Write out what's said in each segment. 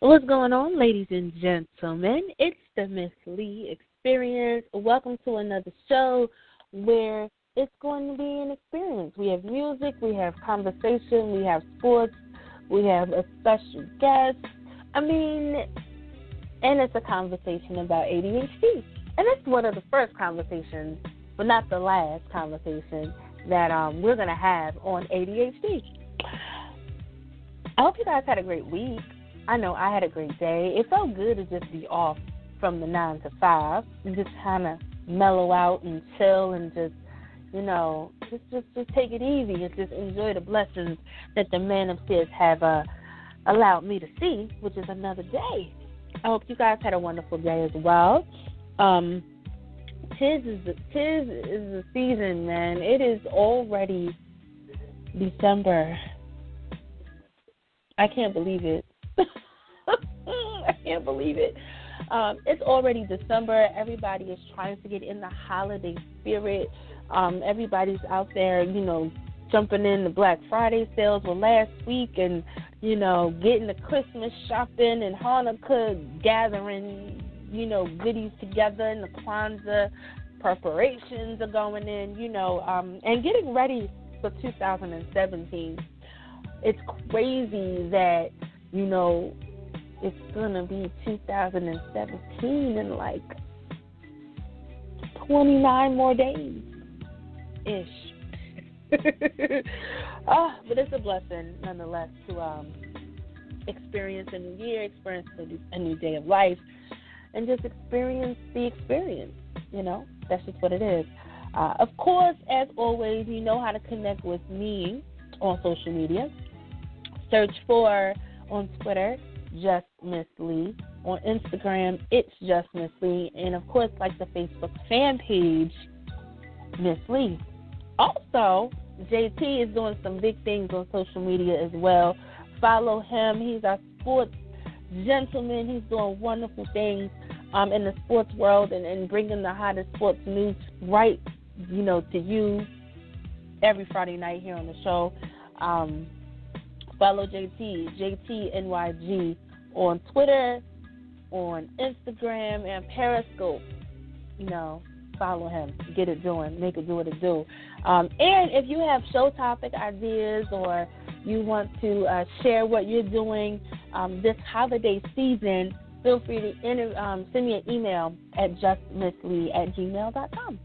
What's going on, ladies and gentlemen? It's the Miss Lee Experience. Welcome to another show where it's going to be an experience. We have music, we have conversation, we have sports, we have a special guest. And it's a conversation about ADHD. And it's one of the first conversations, but not the last conversation that we're going to have on ADHD. I hope you guys had a great week. I know I had a great day. It felt good to just be off from the 9 to 5 and just kind of mellow out and chill and just take it easy and just enjoy the blessings that the man upstairs have allowed me to see, which is another day. I hope you guys had a wonderful day as well. Tis is the season, man. It is already December. I can't believe it. I can't believe it. It's already December. Everybody is trying to get in the holiday spirit. Everybody's out there, jumping in the Black Friday sales were last week and, getting the Christmas shopping and Hanukkah gathering, goodies together, and the Kwanzaa preparations are going in, and getting ready for 2017. It's crazy that, it's going to be 2017 in like 29 more days-ish. But it's a blessing, nonetheless, to experience a new year, experience a new day of life, and just experience the experience. That's just what it is. Of course, as always, you know how to connect with me on social media. Search for, on Twitter, Justmisslee. On Instagram, it's Justmisslee. And, of course, like the Facebook fan page, Miss Lee. Also, JT is doing some big things on social media as well. Follow him. He's our sports gentleman. He's doing wonderful things in the sports world and bringing the hottest sports news right, to you every Friday night here on the show. Follow JTNYG on Twitter, on Instagram, and Periscope. Follow him. Get it doing. Make it do what it do. And if you have show topic ideas or you want to share what you're doing this holiday season, feel free to send me an email at justmisslee@gmail.com.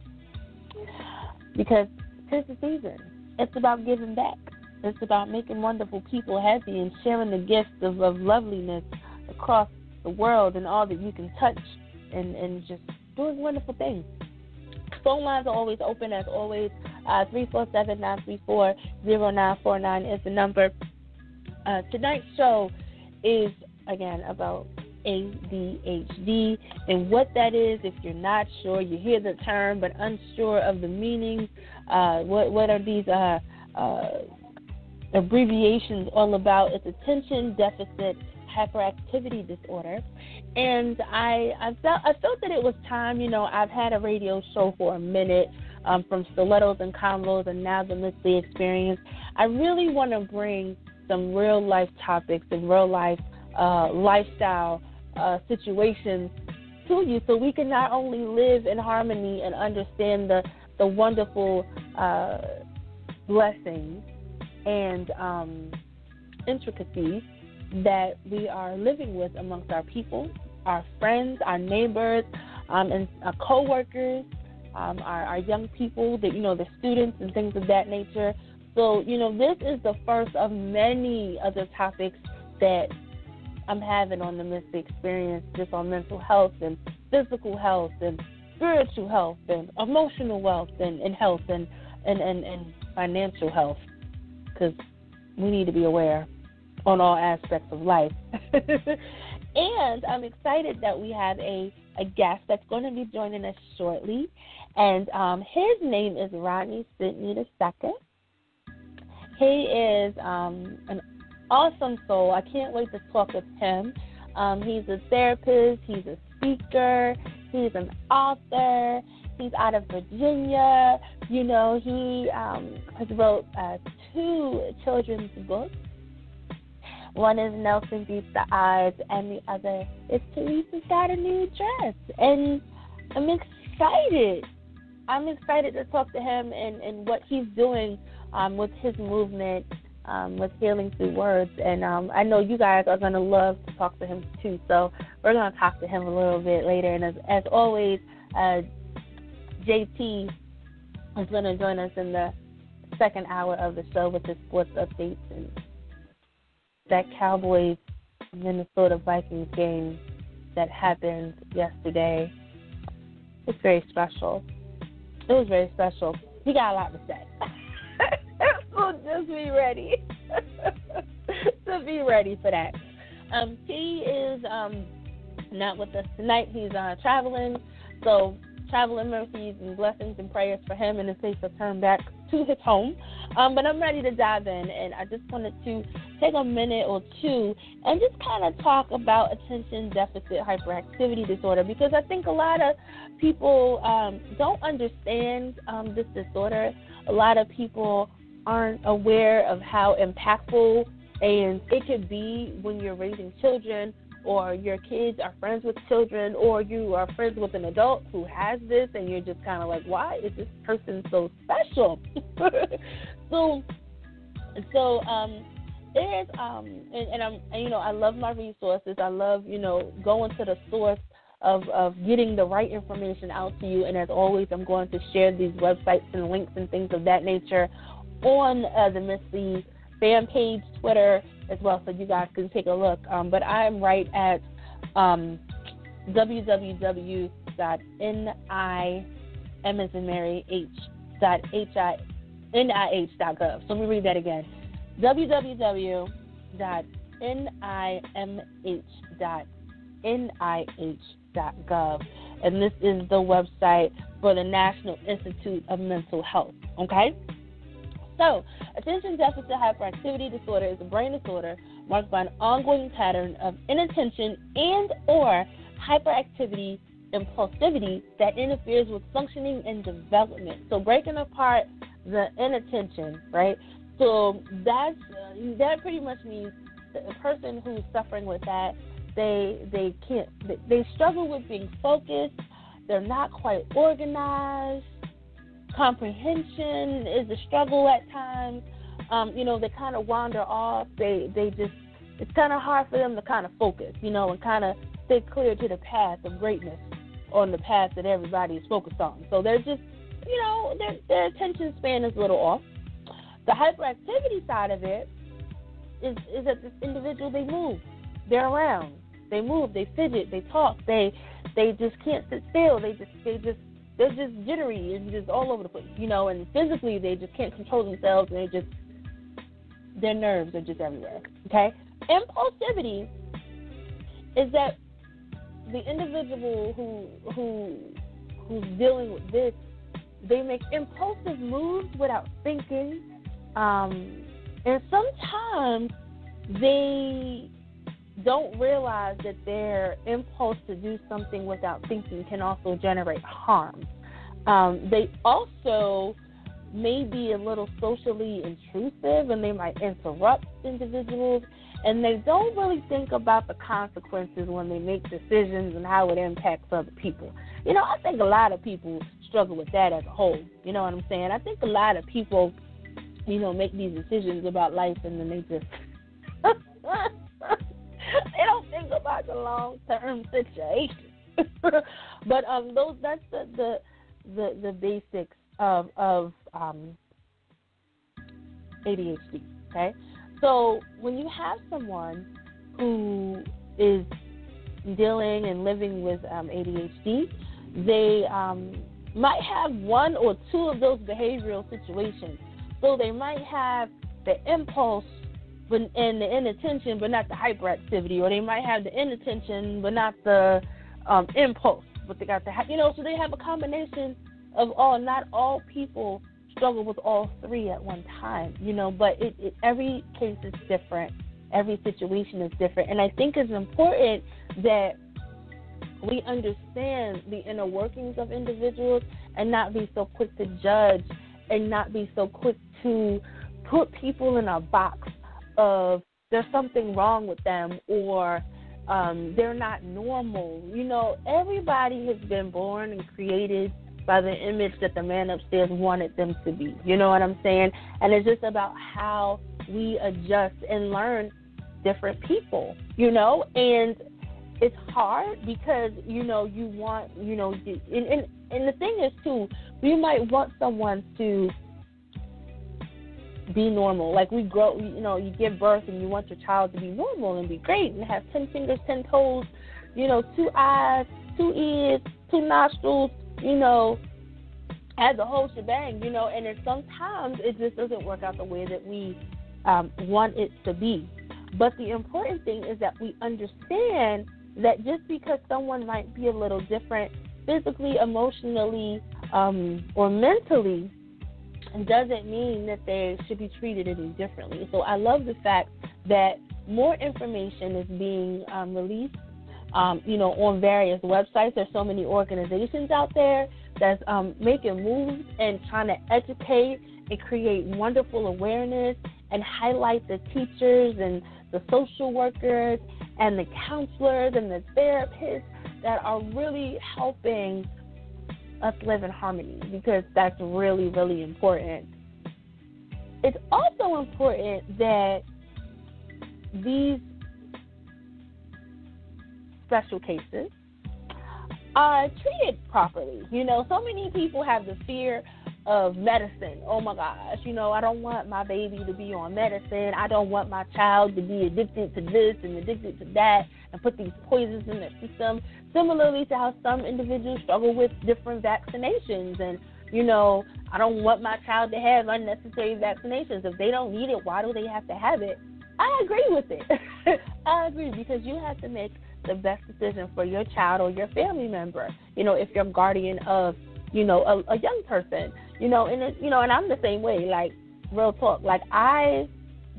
Because it's the season. It's about giving back. It's about making wonderful people happy and sharing the gifts of loveliness across the world and all that you can touch and just doing wonderful things. Phone lines are always open, as always. 347-934-0949 is the number. Tonight's show is, again, about ADHD and what that is. If you're not sure, you hear the term but unsure of the meaning. What are these abbreviations all about? It's attention deficit hyperactivity disorder. And I felt that it was time. I've had a radio show for a minute, from Stilettos and Combos and now the Miss Lee Experience. I really want to bring some real life topics and real life lifestyle situations to you, so we can not only live in harmony and understand the wonderful blessings and intricacies that we are living with amongst our people, our friends, our neighbors, and our co-workers, our young people, the students and things of that nature. So, this is the first of many other topics that I'm having on the Miss Lee Experience, just on mental health and physical health and spiritual health and emotional wealth and health and financial health, because we need to be aware on all aspects of life. And I'm excited that we have a guest that's going to be joining us shortly. And his name is Ronnie Sidney II. He is an awesome soul. I can't wait to talk with him. He's a therapist. He's a speaker. He's an author. He's out of Virginia. He has wrote 2 children's books. One is Nelson Beats the Odds, and the other is Teresa's got a new dress. And I'm excited. I'm excited to talk to him and what he's doing with his movement, with Healing Through Words. And I know you guys are going to love to talk to him, too. So we're going to talk to him a little bit later. And as always, JT is going to join us in the second hour of the show with the sports updates and that Cowboys-Minnesota Vikings game that happened yesterday. It's very special. It was very special. He got a lot to say. So just be ready. So be ready for that. He is not with us tonight. He's traveling. So traveling mercies and blessings and prayers for him and his safe return back to his home. But I'm ready to dive in, and I just wanted to take a minute or two and just kind of talk about attention deficit hyperactivity disorder, because I think a lot of people don't understand this disorder. A lot of people aren't aware of how impactful and it could be when you're raising children, or your kids are friends with children, or you are friends with an adult who has this, and you're just kind of like, why is this person so special? So there's I love my resources. I love going to the source of getting the right information out to you. And as always, I'm going to share these websites and links and things of that nature on the Justmisslee fan page, Twitter, as well, so you guys can take a look. But I'm right at www.nih.gov. So let me read that again. www.nih.gov. And this is the website for the National Institute of Mental Health. Okay? So, attention deficit hyperactivity disorder is a brain disorder marked by an ongoing pattern of inattention and or hyperactivity, impulsivity that interferes with functioning and development. So, breaking apart the inattention, right? So that pretty much means that a person who's suffering with that, they struggle with being focused. They're not quite organized. Comprehension is a struggle at times. They kind of wander off. It's kind of hard for them to kind of focus, and kind of stay clear to the path of greatness, on the path that everybody is focused on. So they're just, their attention span is a little off. The hyperactivity side of it is that this individual, they move, they're around, they move, they fidget, they talk, they just can't sit still. They're just jittery and just all over the place, and physically they just can't control themselves, and their nerves are just everywhere. Okay? Impulsivity is that the individual who's dealing with this, they make impulsive moves without thinking, and sometimes they don't realize that their impulse to do something without thinking can also generate harm. They also may be a little socially intrusive, and they might interrupt individuals, and they don't really think about the consequences when they make decisions and how it impacts other people. I think a lot of people struggle with that as a whole. You know what I'm saying? I think a lot of people, make these decisions about life, and then they just they don't think about the long-term situation. But that's the basics of ADHD. Okay, so when you have someone who is dealing and living with ADHD, they might have one or two of those behavioral situations. So they might have the impulse and the inattention, but not the hyperactivity, or they might have the inattention, but not the impulse, but they got the, so they have a combination of all. Not all people struggle with all three at one time, but every case is different. Every situation is different. And I think it's important that we understand the inner workings of individuals and not be so quick to judge and not be so quick to put people in a box of there's something wrong with them, or they're not normal. You know, everybody has been born and created by the image that the man upstairs wanted them to be. You know what I'm saying? And it's just about how we adjust and learn different people, you know? And it's hard because, you know, you want, you know, and the thing is, too, we might want someone to be normal. Like we grow, you know, you give birth and you want your child to be normal and be great and have 10 fingers, 10 toes, you know, 2 eyes, 2 ears, 2 nostrils, you know, as a whole shebang, you know, and then sometimes it just doesn't work out the way that we want it to be. But the important thing is that we understand that just because someone might be a little different physically, emotionally, or mentally, doesn't mean that they should be treated any differently. So I love the fact that more information is being released, you know, on various websites. There's so many organizations out there that's making moves and trying to educate and create wonderful awareness and highlight the teachers and the social workers and the counselors and the therapists that are really helping us live in harmony, because that's really, really important. It's also important that these special cases are treated properly. You know, so many people have the fear of medicine. Oh my gosh, you know, I don't want my baby to be on medicine. I don't want my child to be addicted to this and addicted to that and put these poisons in their system. Similarly to how some individuals struggle with different vaccinations. And, you know, I don't want my child to have unnecessary vaccinations. If they don't need it, why do they have to have it? I agree with it. I agree, because you have to make the best decision for your child or your family member. You know, if you're guardian of, you know, a young person, you know, and it, you know, and I'm the same way. Like, real talk. Like, I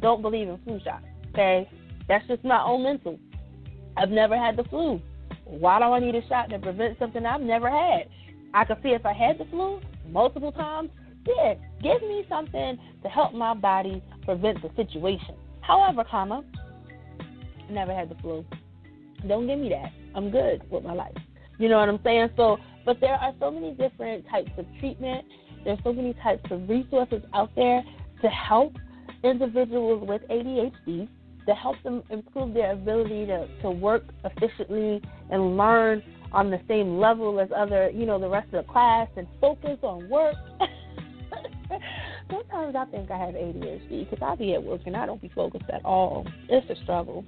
don't believe in flu shots. Okay, that's just my own mental. I've never had the flu. Why do I need a shot to prevent something I've never had? I could see if I had the flu multiple times. Yeah, give me something to help my body prevent the situation. However, never had the flu. Don't give me that. I'm good with my life. You know what I'm saying? So, but there are so many different types of treatment. There's so many types of resources out there to help individuals with ADHD, to help them improve their ability to work efficiently and learn on the same level as other, you know, the rest of the class, and focus on work. Sometimes I think I have ADHD because I be at work and I don't be focused at all. It's a struggle.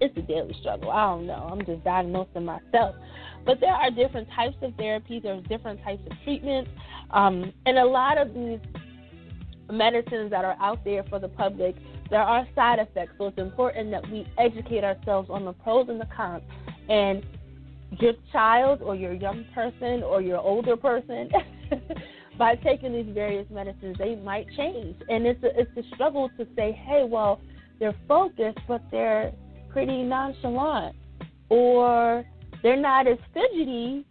It's a daily struggle. I don't know. I'm just diagnosing myself. But there are different types of therapies. There's different types of treatments. And a lot of these medicines that are out there for the public, there are side effects. So it's important that we educate ourselves on the pros and the cons. And your child or your young person or your older person, by taking these various medicines, they might change. And it's a struggle to say, hey, well, they're focused, but they're pretty nonchalant, or they're not as fidgety,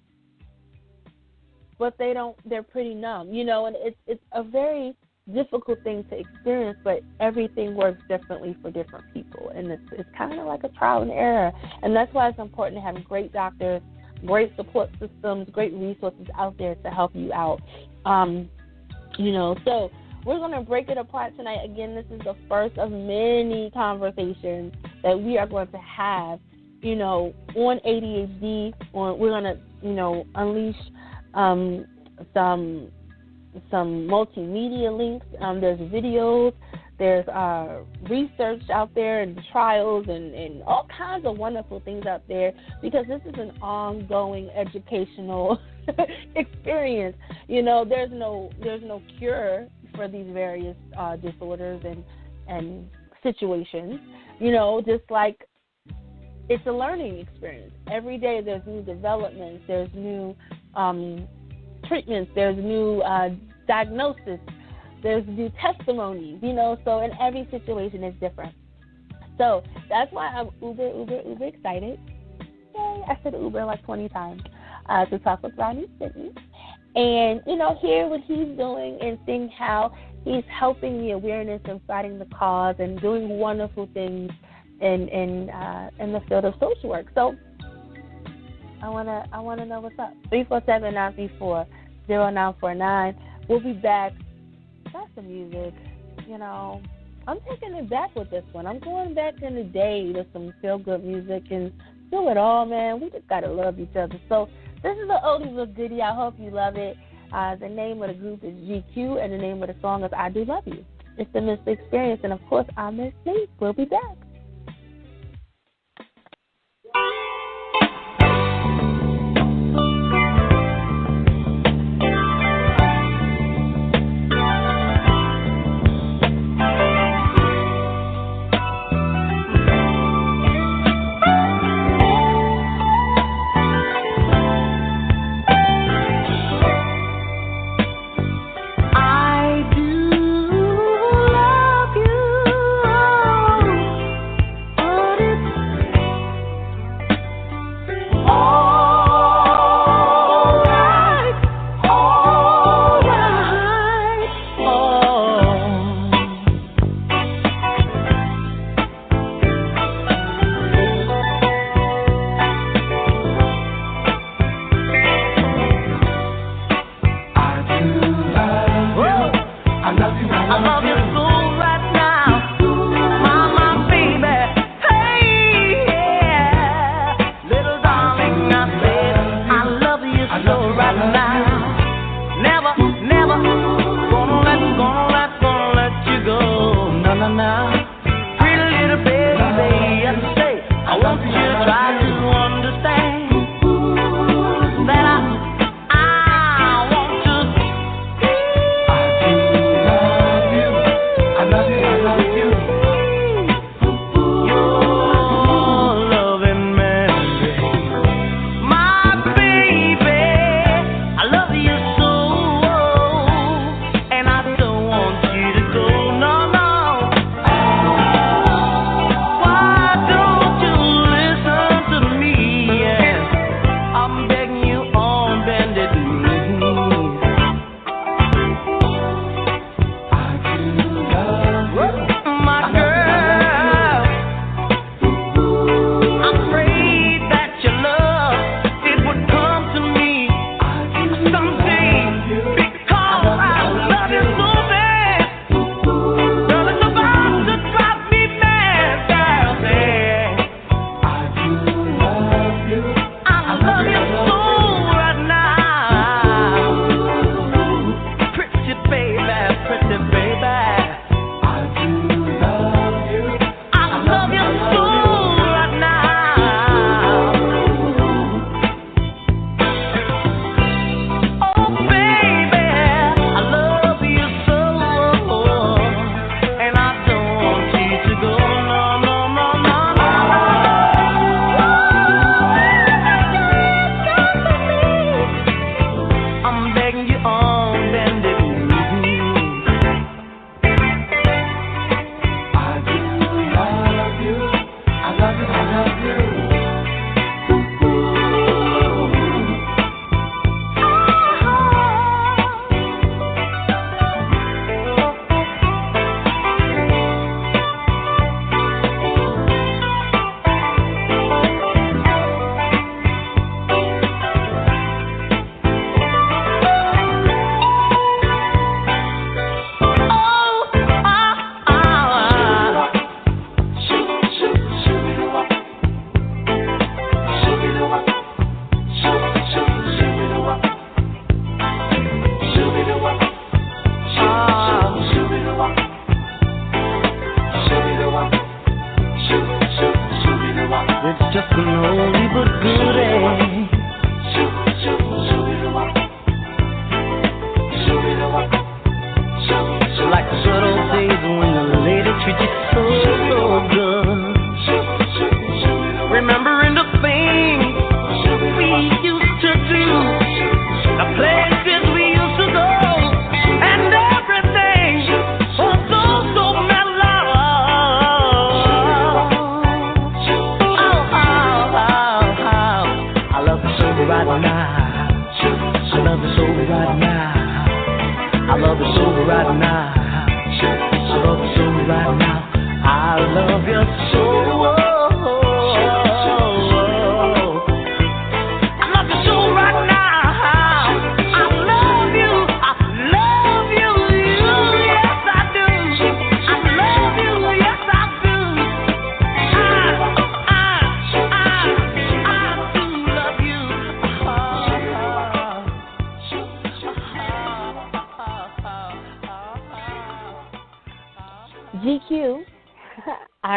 but they're pretty numb, you know. And it's a very difficult thing to experience, but everything works differently for different people, and it's kind of like a trial and error. And that's why it's important to have great doctors, great support systems, great resources out there to help you out. You know, so we're going to break it apart tonight. Again, this is the first of many conversations that we are going to have, you know, on ADHD. We're going to, you know, unleash some multimedia links. There's videos, there's research out there, and trials, and all kinds of wonderful things out there, because this is an ongoing educational experience. You know, there's no cure for these various disorders and situations. You know, just like it's a learning experience. Every day there's new developments, there's new treatments, there's new diagnosis, there's new testimonies, you know, so in every situation is different. So that's why I'm uber excited. Yay, I said Uber like 20 times to talk with Ronnie Sidney and, you know, hear what he's doing and seeing how he's helping the awareness and fighting the cause and doing wonderful things in the field of social work. So I wanna know what's up. 347-934-0949. We'll be back. Got some music, you know. I'm taking it back with this one. I'm going back in the day to some feel-good music and do it all, man. We just got to love each other. So this is an oldie but goodie. I hope you love it. The name of the group is GQ, and the name of the song is I Do Love You. It's the Misslee Experience, and, of course, I'm Misslee. We'll be back.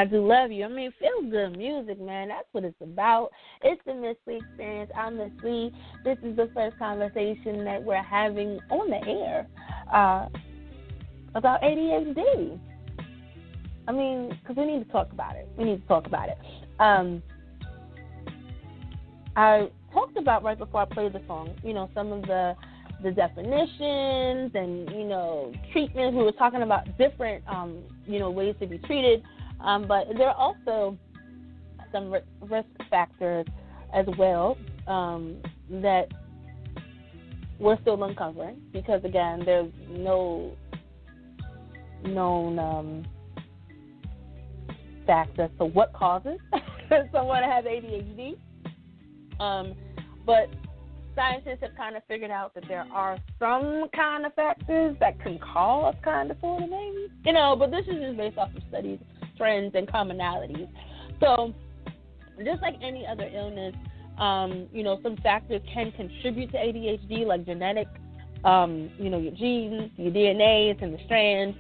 I Do Love You. I mean, feel good music, man. That's what it's about. It's the Miss Lee Experience. I'm Miss Lee. This is the first conversation that we're having on the air about ADHD. I mean, because we need to talk about it. I talked about right before I played the song, some of the definitions and, treatments. We were talking about different, ways to be treated. But there are also some risk factors as well that we're still uncovering because, again, there's no known fact as to what causes someone to have ADHD. But scientists have kind of figured out that there are some kind of factors that can cause kind of sort of maybe, but this is just based off of studies, trends, and commonalities. So just like any other illness, some factors can contribute to ADHD, like genetic, your genes, your DNAs, and the strands.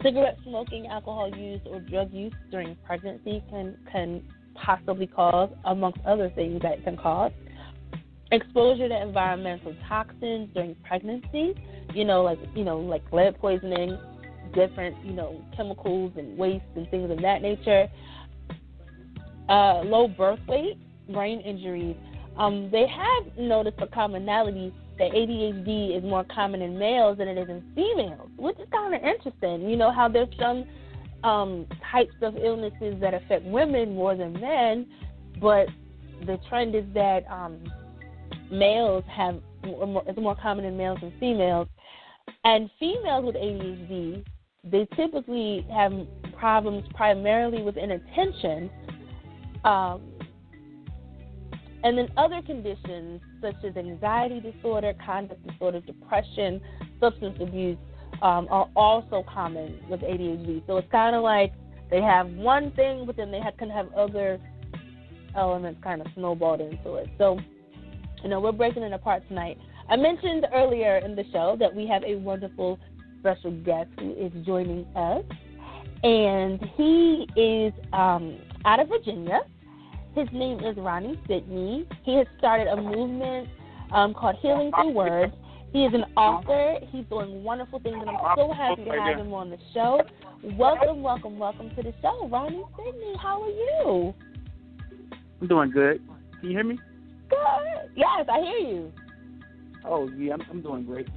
Cigarette smoking, alcohol use, or drug use during pregnancy can possibly cause, amongst other things that it can cause. Exposure to environmental toxins during pregnancy, like lead poisoning, different, chemicals and waste and things of that nature. Low birth weight, brain injuries. They have noticed a commonality that ADHD is more common in males than it is in females, which is kind of interesting. How there's some types of illnesses that affect women more than men, but the trend is that males it's more common in males than females. And females with ADHD, they typically have problems primarily with inattention, and then other conditions such as anxiety disorder, conduct disorder, depression, substance abuse are also common with ADHD. So it's kind of like they have one thing, but then they can have other elements kind of snowballed into it. So, we're breaking it apart tonight. I mentioned earlier in the show that we have a wonderful special guest who is joining us, and he is out of Virginia. His name is Ronnie Sidney. He has started a movement called Healing Through Words. He is an author. He's doing wonderful things, and I'm so happy to have him on the show. Welcome to the show, Ronnie Sidney. How are you? I'm doing good. Can you hear me? Good. Yes, I hear you. Oh, yeah, I'm doing great.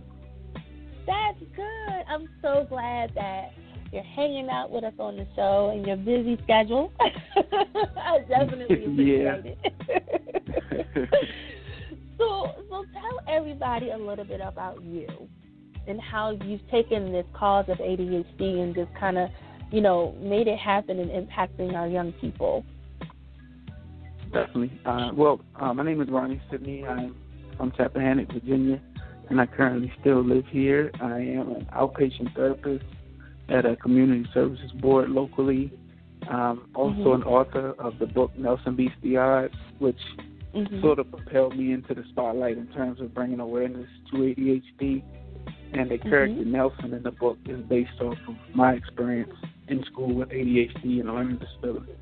That's good. I'm so glad that you're hanging out with us on the show in your busy schedule. I definitely appreciate it. So tell everybody a little bit about you and how you've taken this cause of ADHD and just kind of, made it happen and impacting our young people. Definitely. My name is Ronnie Sidney. I'm from Tappahannock, Virginia, and I currently still live here. I am an outpatient therapist at a community services board locally. Also an author of the book Nelson Beats the Odds, which sort of propelled me into the spotlight in terms of bringing awareness to ADHD. And the character Nelson in the book is based off of my experience in school with ADHD and learning disability.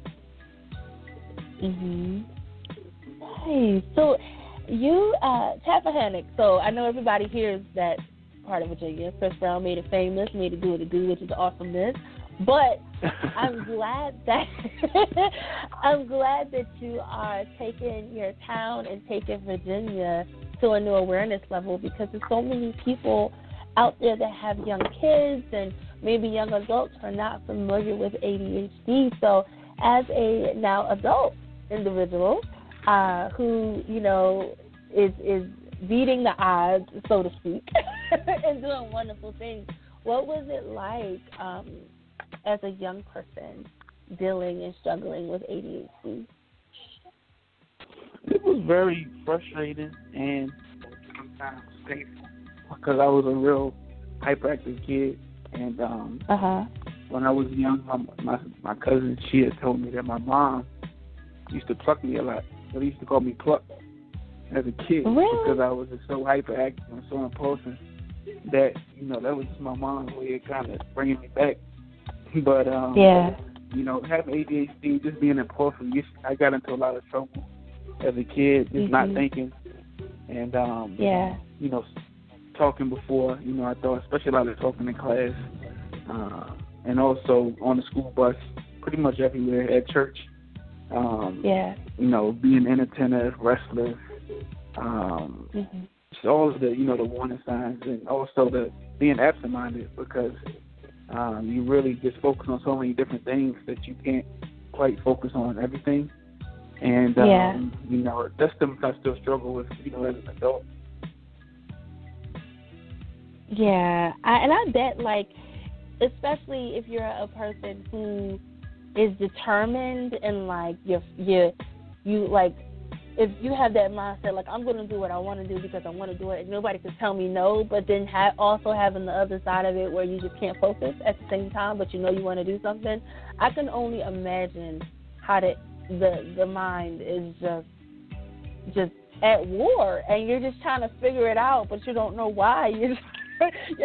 Hey, so you, Tappahannock, so I know everybody hears that part of Virginia. Chris Brown made it famous, made it do what it do, which is awesomeness. But I'm glad that you are taking your town and taking Virginia to a new awareness level, because there's so many people out there that have young kids and maybe young adults who are not familiar with ADHD. So as a now adult individual who, is beating the odds, so to speak, and doing wonderful things, what was it like as a young person dealing and struggling with ADHD? It was very frustrating and sometimes painful because I was a real hyperactive kid. And when I was young, my cousin, she had told me that my mom used to pluck me a lot. So they used to call me Pluck as a kid because I was just so hyperactive and so impulsive that, that was just my mom's way of kind of bringing me back. But having ADHD, just being impulsive. I got into a lot of trouble as a kid, just not thinking, and talking before. I thought, especially a lot of talking in class, and also on the school bus, pretty much everywhere at church. Being inattentive, restless. So all of the the warning signs, and also the being absent-minded, because you really just focus on so many different things that you can't quite focus on everything. And that's something I still struggle with, as an adult. Yeah, I bet, like, especially if you're a person who is determined and like you like, if you have that mindset, like, I'm going to do what I want to do because I want to do it and nobody can tell me no, but then also having the other side of it where you just can't focus at the same time, but you want to do something, I can only imagine how the mind is just at war, and you're just trying to figure it out, but you don't know why. You're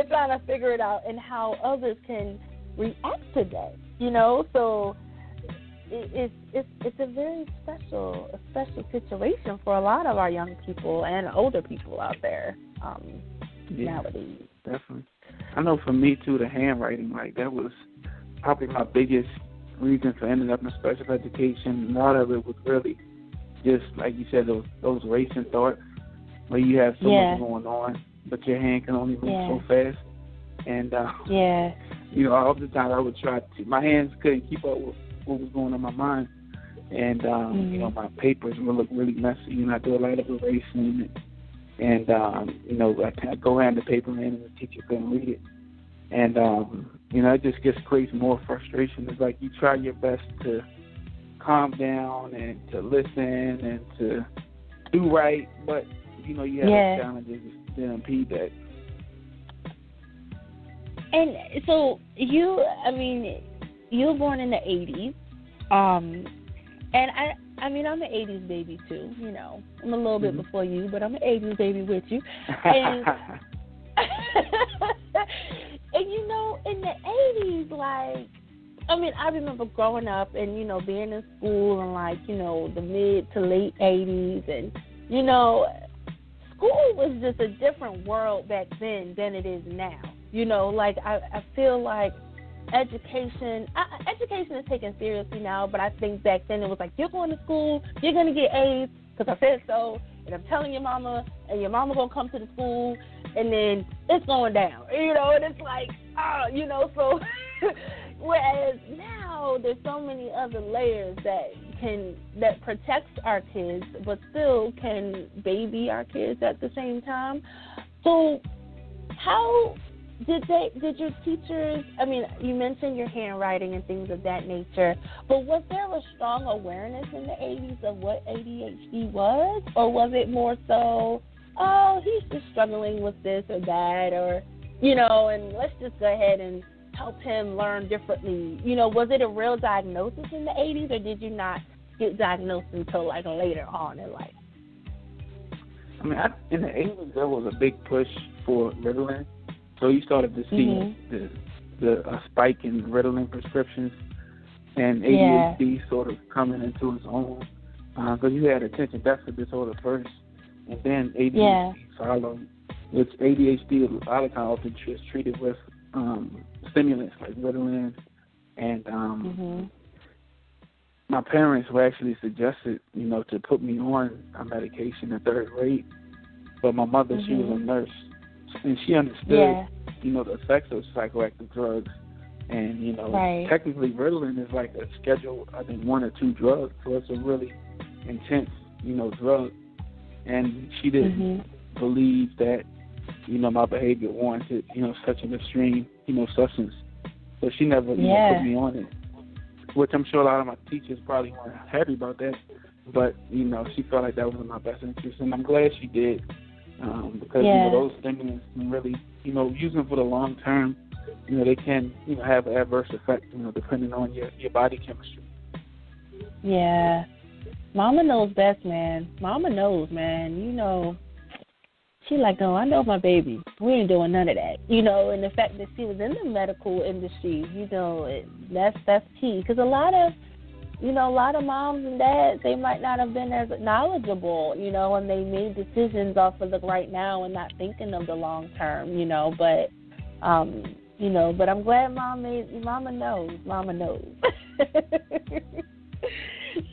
trying to figure it out and how others can react to that, so it's a very special situation for a lot of our young people and older people out there nowadays. Definitely. I know for me too, the handwriting, like, that was probably my biggest reason for ending up in special education. A lot of it was really just, like you said, those racing thoughts where you have so much going on, but your hand can only move so fast. And all the time I would try to, my hands couldn't keep up with what was going on in my mind, and my papers would look really messy. I do a lot of erasing, and I go hand the paper in, and the teacher couldn't read it, and it just creates more frustration. It's like you try your best to calm down and to listen and to do right, but you have challenges that impede that. And so you were born in the 80s, and I'm an 80s baby too, I'm a little bit before you, but I'm an 80s baby with you, and and in the 80s, like, I remember growing up and, being in school and, like, the mid to late 80s, and, school was just a different world back then than it is now. Like, I feel like education is taken seriously now, but I think back then it was like, you're going to school, you're going to get A's because I said so, and I'm telling your mama, and your mama going to come to the school, and then it's going down, and it's like, so whereas now there's so many other layers that protects our kids, but still can baby our kids at the same time. So how did your teachers, you mentioned your handwriting and things of that nature, but was there a strong awareness in the 80s of what ADHD was? Or was it more so, oh, he's just struggling with this or that, or, and let's just go ahead and help him learn differently? Was it a real diagnosis in the 80s, or did you not get diagnosed until, like, later on in life? In the 80s, there was a big push for Ritalin. So you started to see the spike in Ritalin prescriptions, and ADHD sort of coming into its own, because you had attention deficit disorder first, and then ADHD followed, which ADHD a lot of times often is treated with stimulants like Ritalin, and my parents were actually suggested, to put me on a medication in third grade, but my mother, she was a nurse, and she understood, the effects of psychoactive drugs, and, technically Ritalin is like a schedule, I think, 1 or 2 drugs, so it's a really intense, drug, and she didn't believe that, my behavior warranted, such an extreme, substance, so she never, put me on it, which I'm sure a lot of my teachers probably weren't happy about that, but, she felt like that was in my best interest, and I'm glad she did. Because those stimulants can really, use them for the long term, they can, have an adverse effect, depending on your body chemistry. Yeah. Mama knows best, man. Mama knows, man. She like, no, I know my baby. We ain't doing none of that, you know. And the fact that she was in the medical industry, you know, that's key. Because a lot of moms and dads, they might not have been as knowledgeable, you know, and they made decisions off of the right now and not thinking of the long term, you know. But, but I'm glad Mama knows.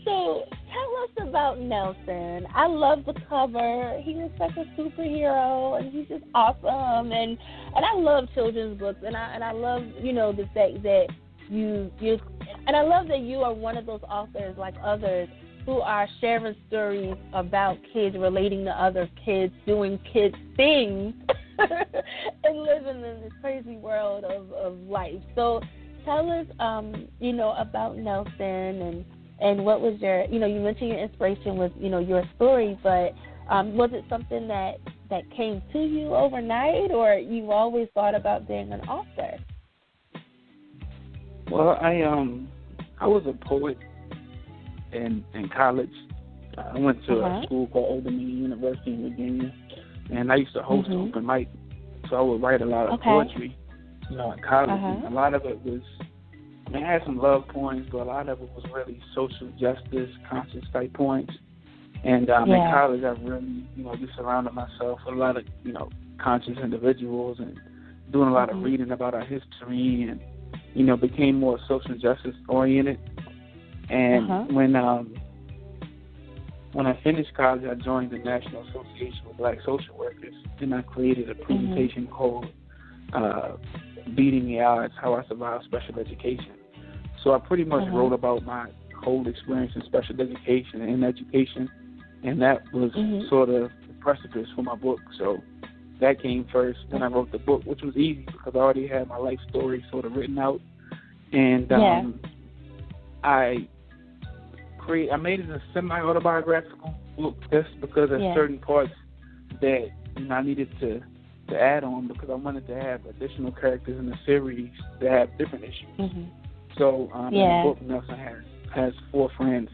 So tell us about Nelson. I love the cover. He was such a superhero, and he's just awesome. And I love children's books, and I love, you know, the fact that you and I love that you are one of those authors like others who are sharing stories about kids, relating to other kids, doing kids things, and living in this crazy world of life. So tell us, about Nelson and what was your, you mentioned your inspiration was, your story, but was it something that came to you overnight, or you've always thought about being an author? Well, I was a poet in college. I went to a school called Old Dominion University in Virginia, and I used to host open mic, so I would write a lot of poetry, in college. And a lot of it was, I had some love poems, but a lot of it was really social justice, conscious type poems. And in college, I really, just surrounded myself with a lot of, conscious individuals and doing a lot of reading about our history and, became more social justice oriented. And when I finished college, I joined the National Association of Black Social Workers, and I created a presentation called Beating the Odds, How I Survived Special Education. So I pretty much wrote about my whole experience in special education and education, and that was sort of the precipice for my book. So that came first. Then I wrote the book, which was easy because I already had my life story sort of written out. And I made it a semi-autobiographical book just because of certain parts that I needed to add on, because I wanted to have additional characters in the series that have different issues. So in the book, Nelson has 4 friends,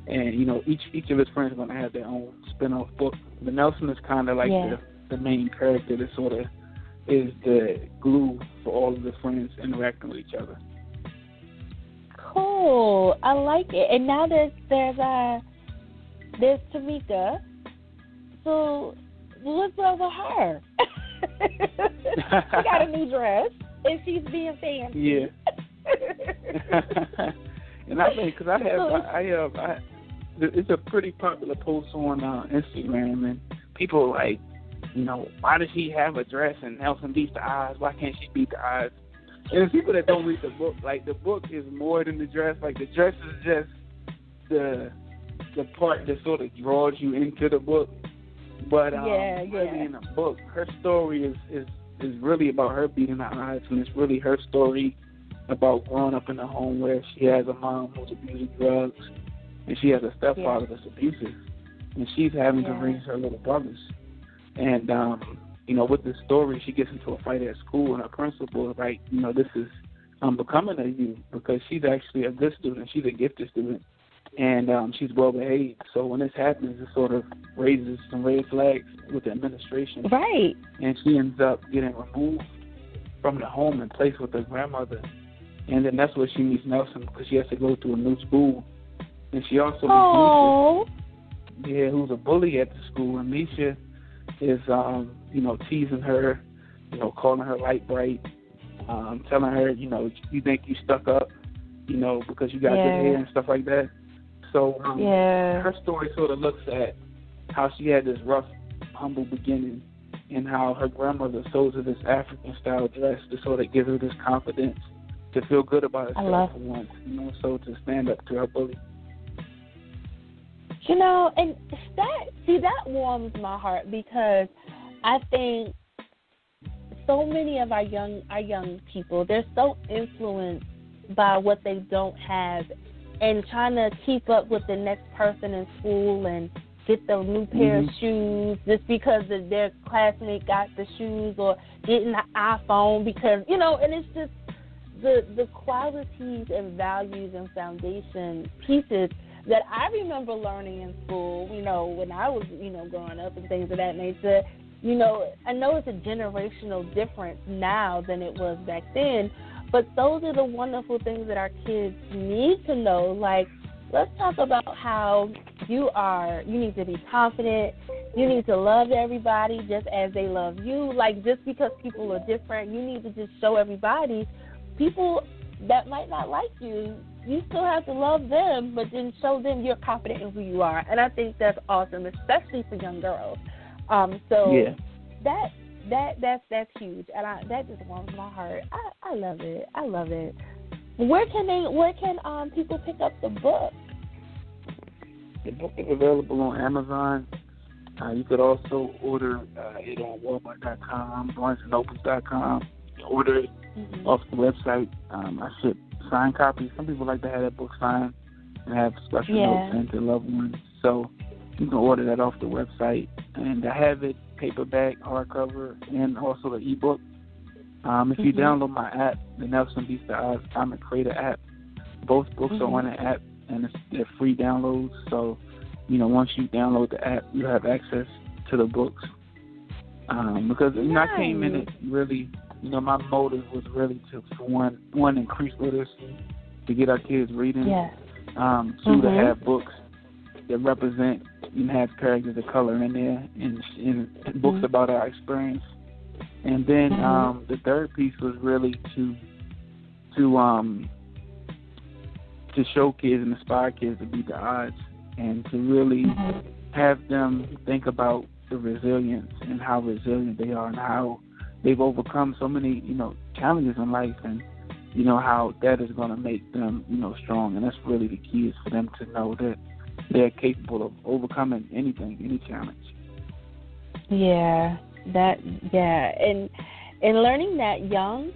and each of his friends are going to have their own spin-off book. But Nelson is kind of like the main character that sort of is the glue for all of the friends interacting with each other. Cool, I like it. And now there's Tameka. So what's up with her? She got a new dress, and she's being fancy. Yeah. And I think, because it's a pretty popular post on Instagram, and people are like, why does she have a dress and Nelson beats the eyes? Why can't she beat the eyes? And the people that don't read the book, like, the book is more than the dress. Like, the dress is just the part that sort of draws you into the book. But really in the book, her story is really about her beating the odds, and it's really her story about growing up in a home where she has a mom who's abusing drugs, and she has a stepfather that's abusive, and she's having to raise her little brothers. And with this story, she gets into a fight at school, and her principal is like, this is becoming of you, because she's actually a good student. She's a gifted student, and she's well behaved. So when this happens, it sort of raises some red flags with the administration. Right. And she ends up getting removed from the home and placed with her grandmother. And then that's where she meets Nelson, because she has to go to a new school. And she also meets Misha, who's a bully at the school. And Misha is, teasing her, calling her light bright, telling her, you think you stuck up, because you got good hair and stuff like that. So her story sort of looks at how she had this rough, humble beginning, and how her grandmother sews her this African-style dress to sort of give her this confidence to feel good about herself for once, so to stand up to her bully. And that warms my heart, because I think so many of our young people, they're so influenced by what they don't have, and trying to keep up with the next person in school and get the new pair of shoes just because their classmate got the shoes, or getting an iPhone because, and it's just the qualities and values and foundation pieces that I remember learning in school, when I was, growing up and things of that nature. You know, I know it's a generational difference now than it was back then, but those are the wonderful things that our kids need to know. Like, let's talk about how you need to be confident. You need to love everybody just as they love you. Like, just because people are different, you need to just show everybody. People that might not like you, you still have to love them, but then show them you're confident in who you are. And I think that's awesome, especially for young girls. Yeah. That's huge, and that just warms my heart. I love it. I love it. Where can people pick up the book? The book is available on Amazon. You could also order it on Walmart.com, BarnesandNobles.com. Order it off the website. I ship signed copies. Some people like to have that book signed and have special notes sent to loved ones. So you can order that off the website. And I have it paperback, hardcover, and also the ebook. If you download my app, the Nelson Beats the Odds Comic Creator app, both books are on the app, and they're free downloads. So, once you download the app, you have access to the books. Because I came in it really, my motive was really to, for one, increase literacy, to get our kids reading. Two, to have books that represent and have characters of color in there, and books about our experience. And then the third piece was really to show kids and inspire kids to beat the odds, and to really have them think about the resilience and how resilient they are, and how they've overcome so many challenges in life, and how that is going to make them strong. And that's really the key, is for them to know that they're capable of overcoming anything, any challenge. And learning that young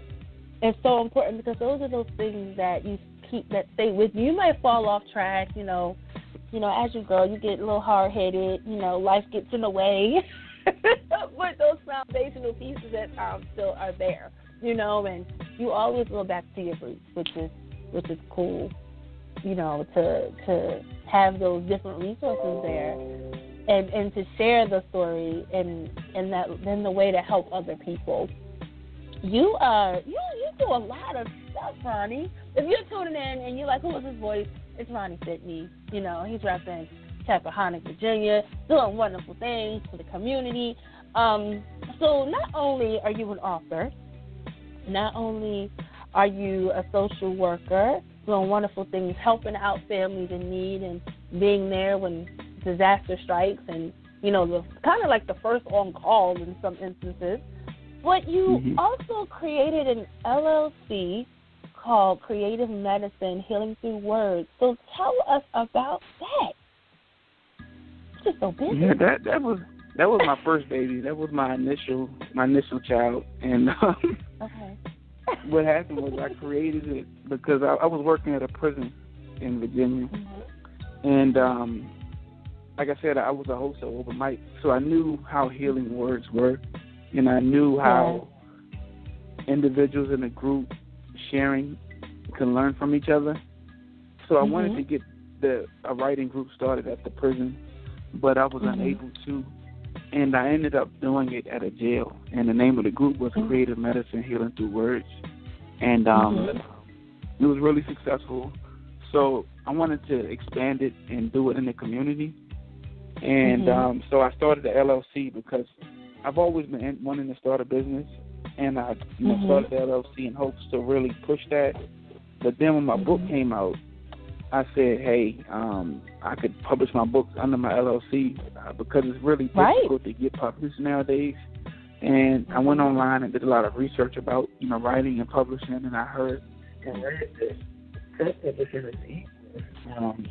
is so important, because those are those things that you keep, that stay with you. You might fall off track, as you grow, you get a little hard-headed, life gets in the way, but those foundational pieces that still are there, and you always go back to your roots, which is cool, to have those different resources there, and to share the story and that in the way to help other people. You do a lot of stuff, Ronnie. If you're tuning in and you're like, who is his voice? It's Ronnie Sidney. He's repping Tappahannock, Virginia, doing wonderful things for the community. So not only are you an author, not only are you a social worker, doing wonderful things, helping out families in need and being there when disaster strikes, and the kind of like the first on call in some instances. But you also created an LLC called Creative Medicine Healing Through Words. So tell us about that. You're just so busy. Yeah, that was my first baby. That was my initial child, and what happened was I created it because I was working at a prison in Virginia, and like I said, I was a host of open mic, so I knew how healing words were, and I knew how individuals in a group sharing can learn from each other. So I wanted to get a writing group started at the prison, but I was unable to, and I ended up doing it at a jail. And the name of the group was Creative Medicine Healing Through Words, and it was really successful. So I wanted to expand it and do it in the community. And so I started the LLC because I've always been wanting to start a business, and I started the LLC in hopes to really push that. But then when my book came out, I said, hey, I could publish my book under my LLC because it's really difficult to get published nowadays. And I went online and did a lot of research about writing and publishing, and I heard and read this self-publishing is easy.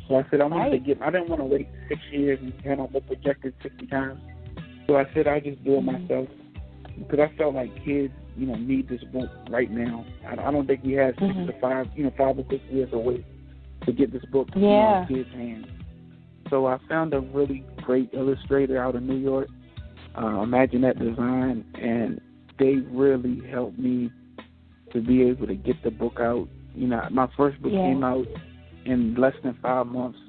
So I said I didn't want to wait 6 years and have my book rejected 60 times. So I said I just do it myself, because I felt like kids, need this book right now. I don't think we have 6 to 5, 5 or 6 years to wait to get this book in kids' hands. So I found a really great illustrator out of New York, Imagine That Design, and they really helped me to be able to get the book out. My first book came out in less than 5 months.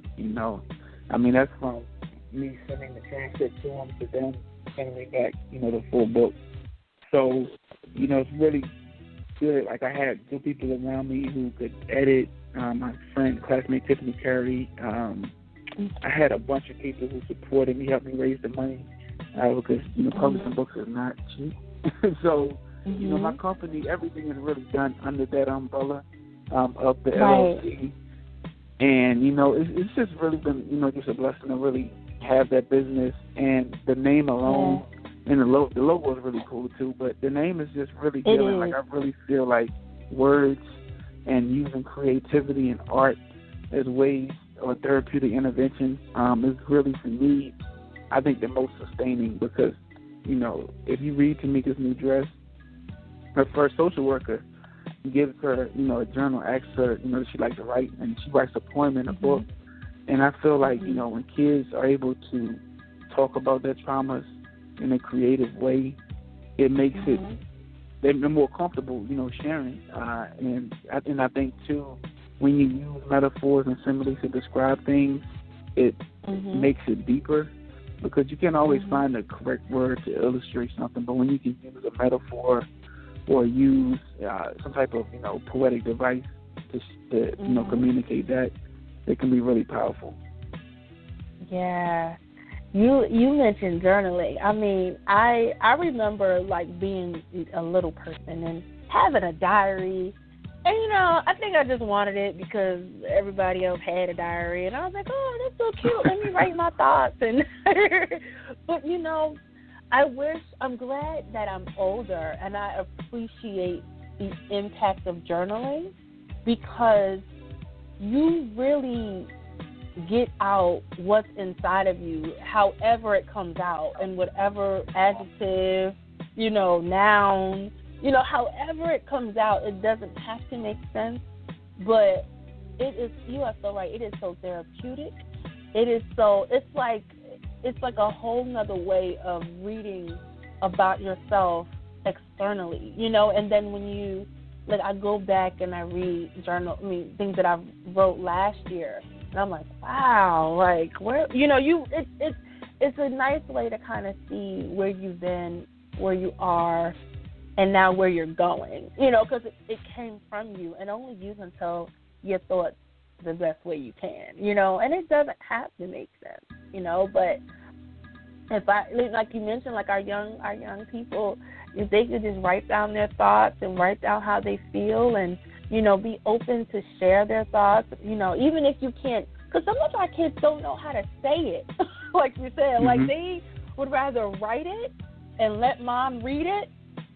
I mean, that's from me sending the transcript to them to them sending me back, the full book. So, it's really good. Like, I had good people around me who could edit. My friend, classmate Tiffany Curry. I had a bunch of people who supported me, helped me raise the money, because, publishing books is not cheap. So, my company, everything is really done under that umbrella of the LLC. And, it's just really been, just a blessing to really have that business. And the name alone, and the logo is really cool, too. But the name is just really good. Like, I really feel like words and using creativity and art as ways or therapeutic interventions is really, for me, I think the most sustaining. Because, if you read Tameka's new dress, her first social worker gives her, a journal, asks her, she likes to write, and she writes a poem in a book. And I feel like, when kids are able to talk about their traumas in a creative way, it makes it, they're more comfortable, sharing. And I think, too, when you use metaphors and similes to describe things, it makes it deeper, because you can't always find the correct word to illustrate something. But when you can use a metaphor or use some type of, poetic device to communicate that, it can be really powerful. Yeah. You mentioned journaling. I mean, I remember, like, being a little person and having a diary. And, I think I just wanted it because everybody else had a diary. And I was like, oh, that's so cute. Let me write my thoughts. And but, I'm glad that I'm older, and I appreciate the impact of journaling, because you really get out what's inside of you, however it comes out, and whatever adjective, noun, however it comes out. It doesn't have to make sense, but it is, you are so right, it is so therapeutic. It's like a whole nother way of reading about yourself externally, and then when I go back and I read things that I wrote last year, and I'm like, wow, like, where, it's a nice way to kind of see where you've been, where you are, and now where you're going, because it came from you, and only you can tell your thoughts the best way you can, and it doesn't have to make sense, but if like you mentioned, like our young people, if they could just write down their thoughts and write down how they feel, and be open to share their thoughts, even if you can't, because some of our kids don't know how to say it, like you said, like they would rather write it and let mom read it,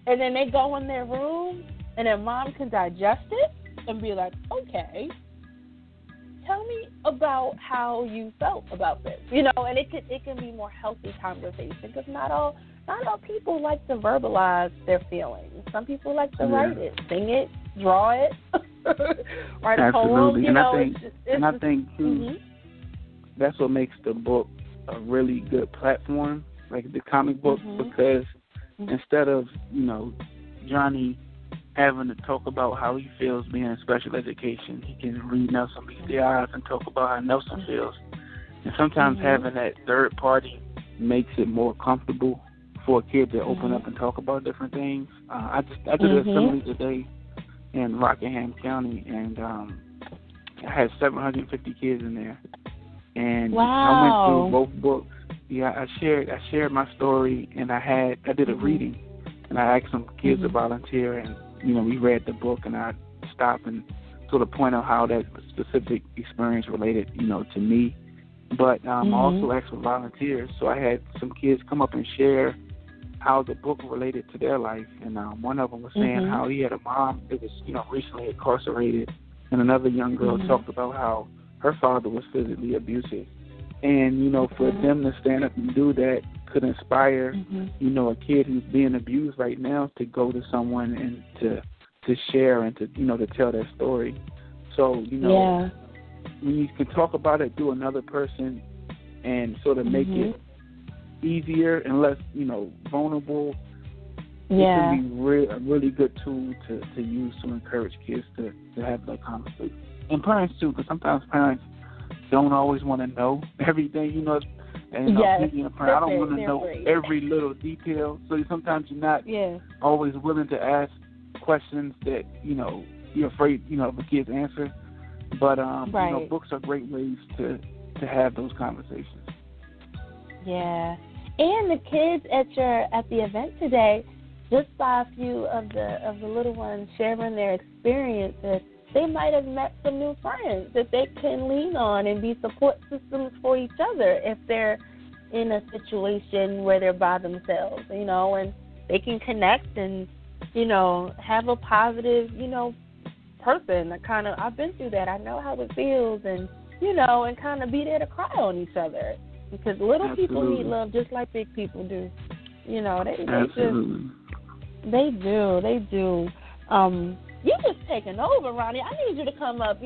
and then they go in their room and then mom can digest it and be like, okay, tell me about how you felt about this, and it can be more healthy conversation, because not all people like to verbalize their feelings. Some people like to write it, sing it, draw it, write a poem. I think too, that's what makes the book a really good platform, like the comic book, because instead of Johnny having to talk about how he feels being in special education, he can read Nelson Beats the Eyes and talk about how Nelson feels. And sometimes having that third party makes it more comfortable for a kid to open up and talk about different things. I did a assembly today in Rockingham County, and I had 750 kids in there. And I went through both books. Yeah, I shared my story, and I did a reading, and I asked some kids to volunteer, and we read the book, and I stopped and sort of point out how that specific experience related, to me. But also asked for volunteers. So I had some kids come up and share how the book related to their life. And one of them was saying how he had a mom that was, recently incarcerated. And another young girl talked about how her father was physically abusive. And, for them to stand up and do that could inspire, a kid who's being abused right now to go to someone and to share and to, to tell their story. So, when you can talk about it through another person and sort of make it easier and less, vulnerable, it can be a really good tool to use to encourage kids to have that conversation. And parents, too, because sometimes parents don't always want to know everything. And being a parent, I don't want to know every little detail. So sometimes you're not always willing to ask questions that, you're afraid, of a kid's answer. But, books are great ways to have those conversations. Yeah. And the kids at the event today, just by a few of the little ones sharing their experiences, they might have met some new friends that they can lean on and be support systems for each other if they're in a situation where they're by themselves, and they can connect and, have a positive, person. I've been through that. I know how it feels, and, and kind of be there to cry on each other, because little people need love just like big people do. They do. You're just taking over, Ronnie. I need you to come up,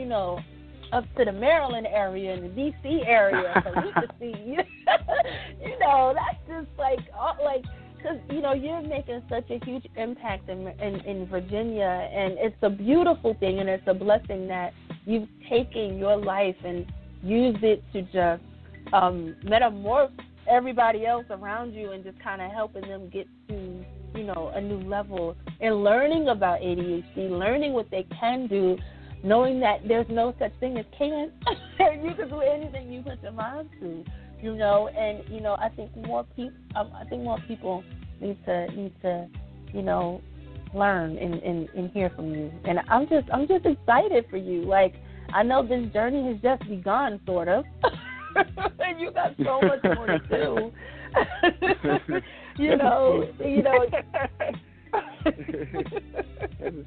up to the Maryland area and the D.C. area so we can see you. That's just because, you're making such a huge impact in Virginia, and it's a beautiful thing, and it's a blessing that you've taken your life and used it to just metamorph everybody else around you and just kind of helping them get to, a new level and learning about ADHD, learning what they can do, knowing that there's no such thing as can't. You can do anything you put your mind to, and I think more people need to learn and hear from you. And I'm just excited for you. Like, I know this journey has just begun, sort of. And you got so much more to do.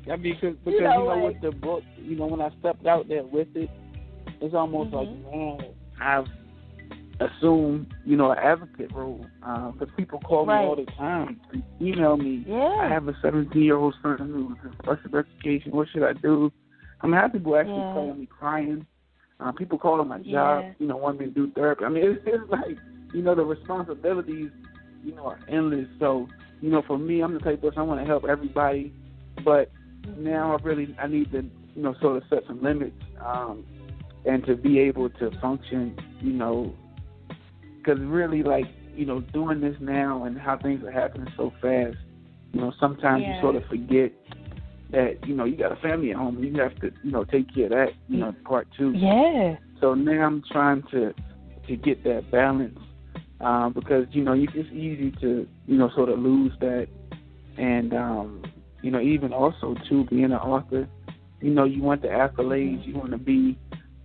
I mean, because with the book, when I stepped out there with it, it's almost like now I've assumed, an advocate role. Because people call me all the time, email me. Yeah. I have a 17-year-old son who's in special education. What should I do? I mean, I have people actually calling me crying. People calling my job, want me to do therapy. I mean, it's like, the responsibilities, are endless. So, for me, I'm the type of person, I want to help everybody. But now I need to, sort of set some limits and to be able to function, because really, doing this now and how things are happening so fast, sometimes you sort of forget that, you got a family at home. You have to, take care of that, part too. Yeah. So now I'm trying to get that balance because, it's easy to, sort of lose that. And, even also, too, being an author, you want the accolades. You want to be,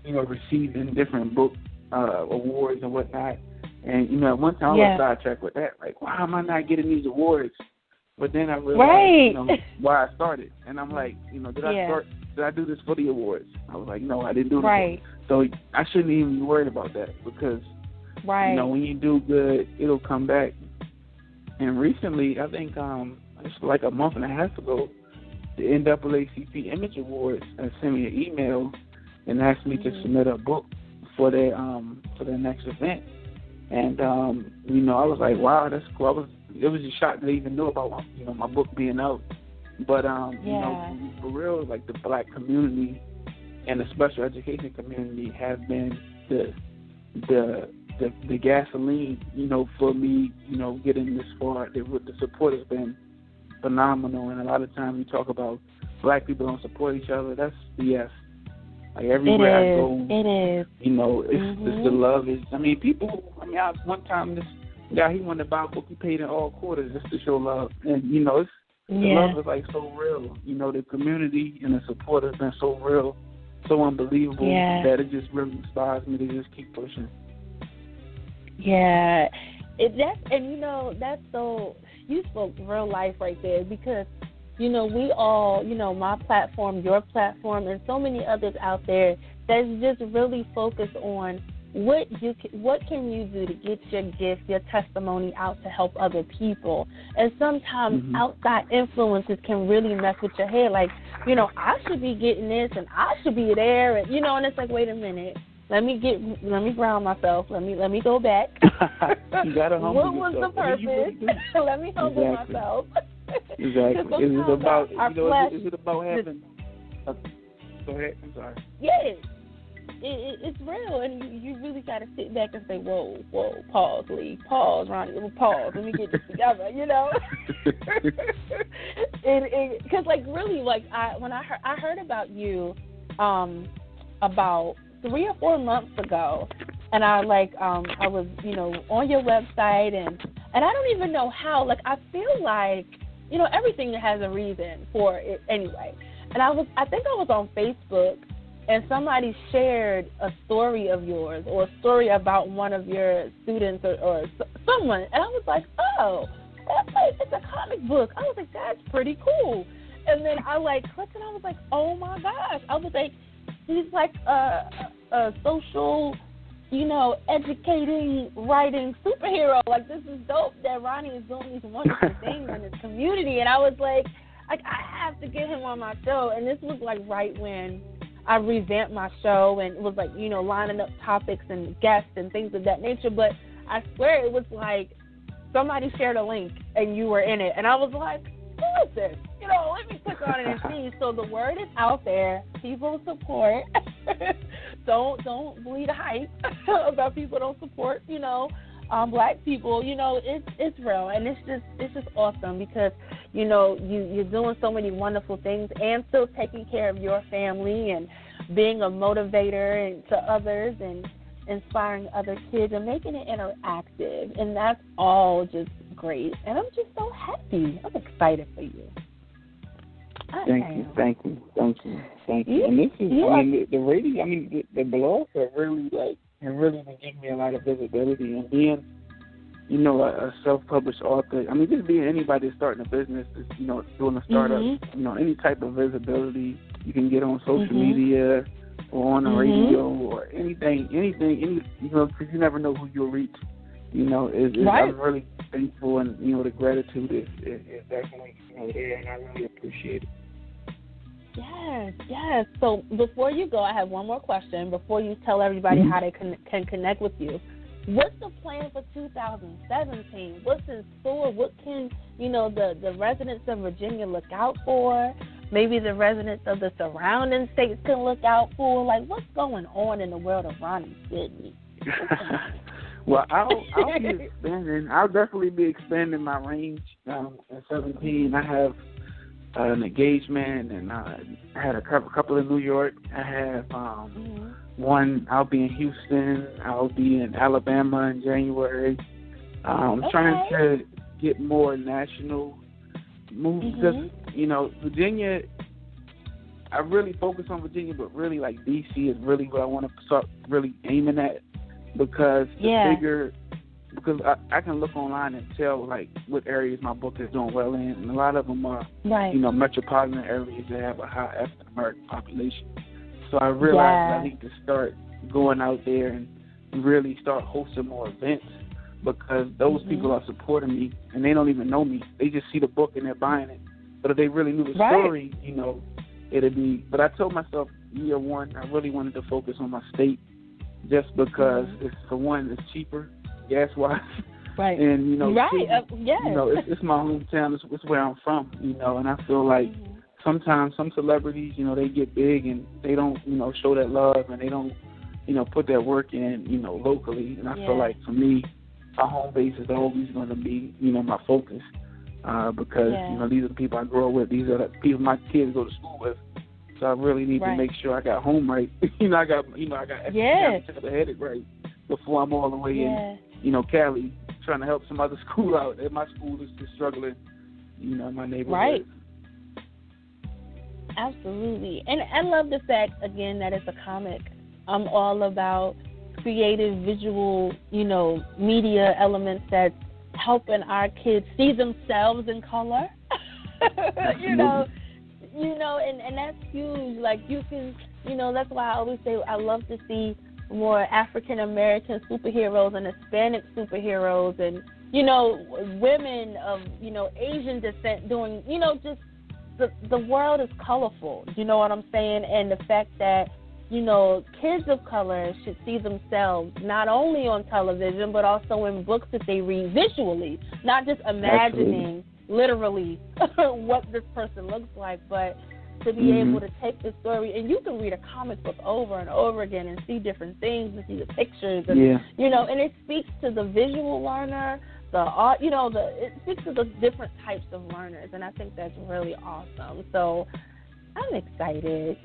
receiving different book awards and whatnot. And, at one time I was sidetracked with that. Like, why am I not getting these awards? But then I realized, why I started. And I'm like, did I do this for the awards? I was like, no, I didn't do it. Right. So I shouldn't even be worried about that because, when you do good, it'll come back. And recently, I think it's like a month and a half ago, the NAACP Image Awards sent me an email and asked me to submit a book for their next event. And, I was like, wow, that's cool. It was a shock to even know about, my book being out. But, for real, like the black community and the special education community have been the gasoline, for me, getting this far. The support has been phenomenal. And a lot of times we talk about black people don't support each other. That's BS. Like everywhere I go, it's the love. One time this guy, he wanted to buy a book, he paid in all quarters just to show love. And, the love is like so real. The community and the support has been so real, so unbelievable that it just really inspires me to just keep pushing. Yeah. That's so, you spoke real life right there because, we all, my platform, your platform, and so many others out there that's just really focused on what can you do to get your gift, your testimony out to help other people. And sometimes outside influences can really mess with your head. Like, I should be getting this and I should be there, and and it's like, wait a minute. Let me ground myself. Let me go back. You gotta humble yourself. What was the purpose? Really let me humble myself. Exactly. Is it about having? Go ahead. I'm sorry. Yes. it's real, and you really got to sit back and say, whoa, pause, Lee, pause, Ronnie, pause, let me get this together, you know? Because, like, really, like, when I heard about you about 3 or 4 months ago, and I was, you know, on your website, and I don't even know how, like, I feel like, you know, everything has a reason for it anyway. And I think I was on Facebook, and somebody shared a story of yours or a story about one of your students or someone, and I was like, oh, it's a comic book. I was like, that's pretty cool. And then I clicked, and I was like, oh my gosh. I was like, he's like a social, you know, educating, writing superhero. Like, this is dope that Ronnie is doing these wonderful things in his community. And I was like, I have to get him on my show. And this was like right when I revamped my show, and it was like, you know, lining up topics and guests and things of that nature. But I swear it was like somebody shared a link and you were in it. And I was like, who is this? You know, let me click on it and see. So the word is out there. People support. Don't believe the hype about people don't support, you know, Black people. You know, it's real, and it's just awesome because, you know, you're doing so many wonderful things and still taking care of your family and being a motivator and to others and inspiring other kids and making it interactive, and that's all just great. And I'm just so happy. I'm excited for you. Thank you. And this is, I mean, the radio, I mean, the blogs have really been giving me a lot of visibility, and being, you know, a self-published author. I mean, just being anybody that's starting a business, you know, doing a startup, you know, any type of visibility you can get on social media or on the radio or anything, you know, because you never know who you'll reach. You know, I'm really thankful, and, you know, the gratitude is definitely, you know, there, and I really appreciate it. Yes. So before you go, I have one more question. Before you tell everybody how they can connect with you, what's the plan for 2017? What's in store? What can, you know, the residents of Virginia look out for? Maybe the residents of the surrounding states can look out for? Like, what's going on in the world of Ronnie Sidney? Well, I'll be expanding. I'll definitely be expanding my range in 2017. I have an engagement, and I had a couple in New York. I have one. I'll be in Houston. I'll be in Alabama in January. I'm trying to get more national moves because, you know, Virginia, I really focus on Virginia, but really, like, D.C. is really what I want to start really aiming at, because because I can look online and tell, like, what areas my book is doing well in, and a lot of them are, you know, metropolitan areas that have a high African American population. So I realized I need to start going out there and really start hosting more events, because those people are supporting me, and they don't even know me. They just see the book and they're buying it. But if they really knew the story, you know, it'd be. But I told myself, year one, I really wanted to focus on my state, just because it's, for one, it's cheaper gas-wise, and, you know, you know, it's my hometown, it's where I'm from, you know, and I feel like sometimes some celebrities, you know, they get big and they don't, you know, show that love, and they don't, you know, put that work in, you know, locally, and I feel like, for me, my home base is always going to be, you know, my focus, because, you know, these are the people I grow with, these are the people my kids go to school with. So I really need to make sure I got home right. I got headed right before I'm all the way in, you know, Cali, trying to help some other school out. And my school is just struggling, you know, in my neighborhood. Right. Absolutely. And I love the fact, again, that it's a comic. I'm all about creative visual, you know, media elements that's helping our kids see themselves in color. you know, and that's huge. Like, you can, you know, that's why I always say I love to see more African-American superheroes and Hispanic superheroes and, you know, women of, you know, Asian descent doing, you know, just the world is colorful, you know what I'm saying? And the fact that, you know, kids of color should see themselves not only on television but also in books that they read visually, not just imagining literally what this person looks like, but to be able to take the story, and you can read a comic book over and over again and see different things and see the pictures, and and it speaks to the visual learner, the art, it speaks to the different types of learners, and I think that's really awesome. So I'm excited.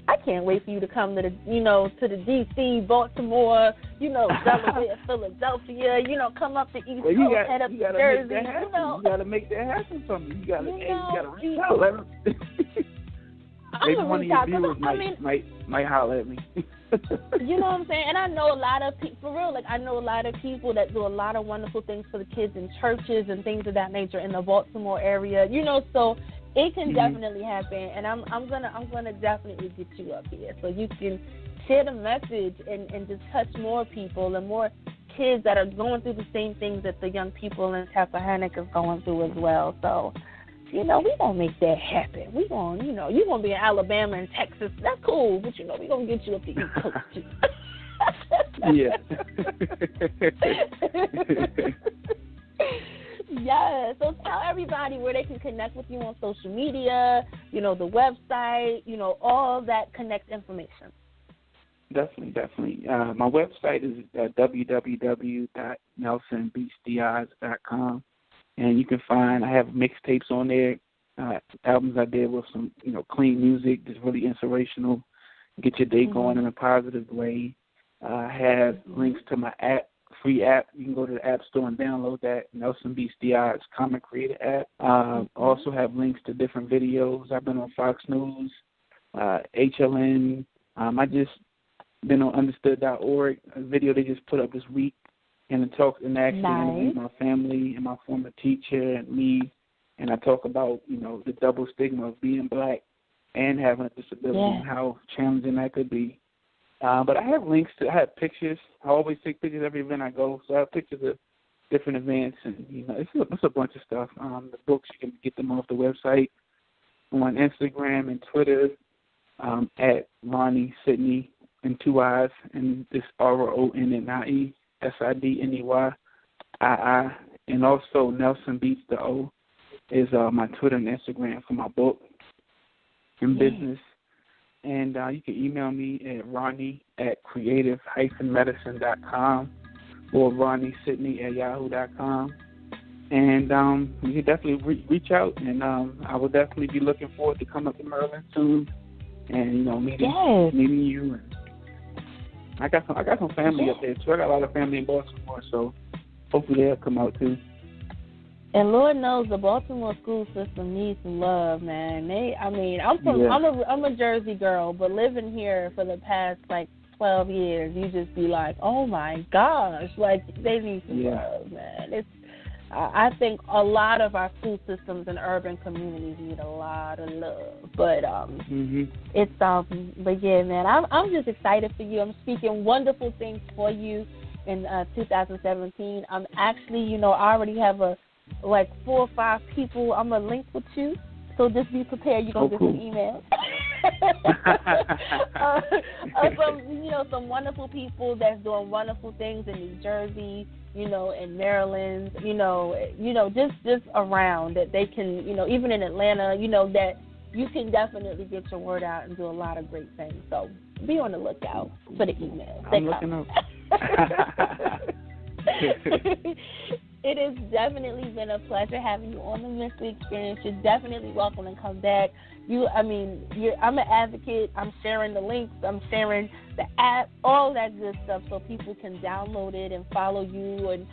I can't wait for you to come to the, to the D.C., Baltimore, Delaware, Philadelphia, come up to East Coast, head up to Jersey, You got to make that happen for me. You got to reach out. Maybe one of your viewers might holler at me. You know what I'm saying? And I know a lot of people, for real, I know a lot of people that do a lot of wonderful things for the kids in churches and things of that nature in the Baltimore area, so it can definitely happen, and I'm gonna definitely get you up here so you can share the message and just touch more people and more kids that are going through the same things that the young people in Tappahannock are going through as well. So, we gonna make that happen. We gonna, you gonna be in Alabama and Texas. That's cool, but we gonna get you up the East Coast too. Yeah. Yeah, so tell everybody where they can connect with you on social media, the website, all that connect information. Definitely. My website is www.nelsonbeatstheodds.com, and you can find, I have mixtapes on there, albums I did with some, clean music, just really inspirational, get your day going in a positive way. I have links to my app, free app. You can go to the App Store and download that, Nelson Beats the Odds Comic Creator app. Also have links to different videos. I've been on Fox News, HLN. I just been on understood.org, a video they just put up this week, and actually interviewed my family and my former teacher and me, and I talk about, the double stigma of being black and having a disability and how challenging that could be. But I have links I have pictures. I always take pictures every event I go, so I have pictures of different events, and it's a bunch of stuff. The books, you can get them off the website, on Instagram and Twitter, at Ronnie Sidney in 2 I's, and this RONNIE SIDNEY and also Nelson Beats the O is my Twitter and Instagram for my book and business. And you can email me at ronnie@creative-medicine.com or ronniesidney@yahoo.com. And you can definitely reach out, and I will definitely be looking forward to come up to Maryland soon and, meeting you. And I got some family up there, too. I got a lot of family in Baltimore, so hopefully they'll come out, too. And Lord knows the Baltimore school system needs some love, man. I'm a Jersey girl, but living here for the past 12 years, you just be like, oh my gosh, they need some love, man. I think a lot of our school systems in urban communities need a lot of love, but but yeah, man, I'm just excited for you. I'm speaking wonderful things for you in 2017. I'm actually, I already have 4 or 5 people I'm going to link with you. So just be prepared. You're going to get some emails. Some wonderful people that's doing wonderful things in New Jersey, in Maryland, just around that they can, even in Atlanta, that you can definitely get your word out and do a lot of great things. So be on the lookout for the emails. I'm looking up. It has definitely been a pleasure having you on the Mystery Experience. You're definitely welcome to come back. I'm an advocate. I'm sharing the links. I'm sharing the app, all that good stuff, so people can download it and follow you and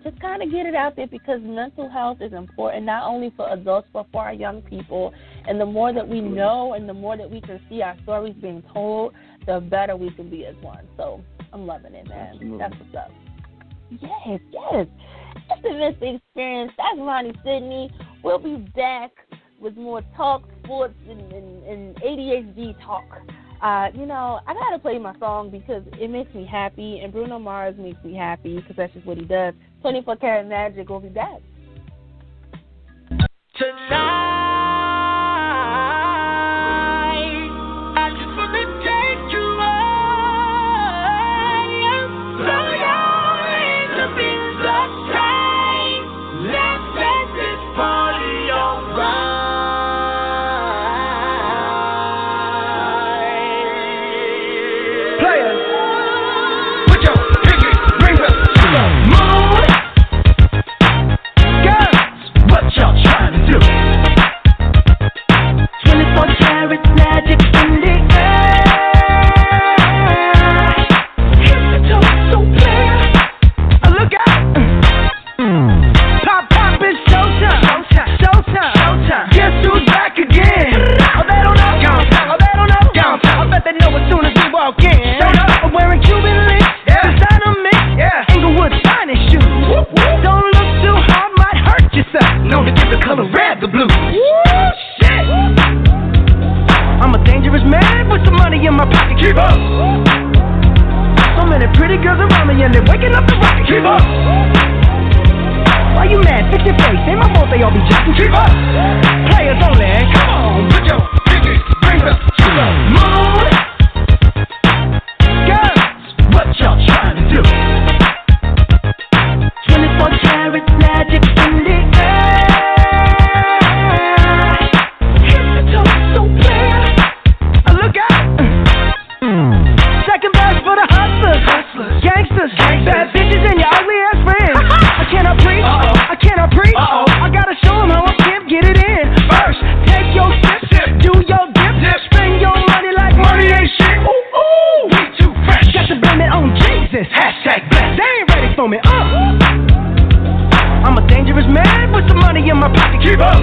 just kind of get it out there, because mental health is important not only for adults but for our young people. And the more that we know and the more that we can see our stories being told, the better we can be as one. So I'm loving it, man. Absolutely. That's what's up. Yes. It's the Mystery Experience. That's Ronnie Sidney. We'll be back with more talk, sports, and ADHD talk. I got to play my song because it makes me happy, and Bruno Mars makes me happy because that's just what he does. 24 Karat Magic. We'll be back. Tonight, I just want to take you home. So young to be the same. Let's make this party alright. Keep up. Why you mad? Fix your face. Ain't my fault they all be jocking. Keep up. Players only. Come on, put your pinky rings up to the moon. Girls, what y'all trying to do? 24 karat magic in the air. Hit the toe so clear. Look out. Second best for the hustlers, gangsters, bad bitches, and your ugly ass friends. I cannot preach. I cannot preach. I gotta show them how I pimp get it in. First, take your sip, do your dip, spend your money like money ain't shit. Ooh, ooh, we too fresh. Got to blame it on Jesus. Hashtag blessed. They ain't ready for me. I'm a dangerous man with some money in my pocket. Keep up.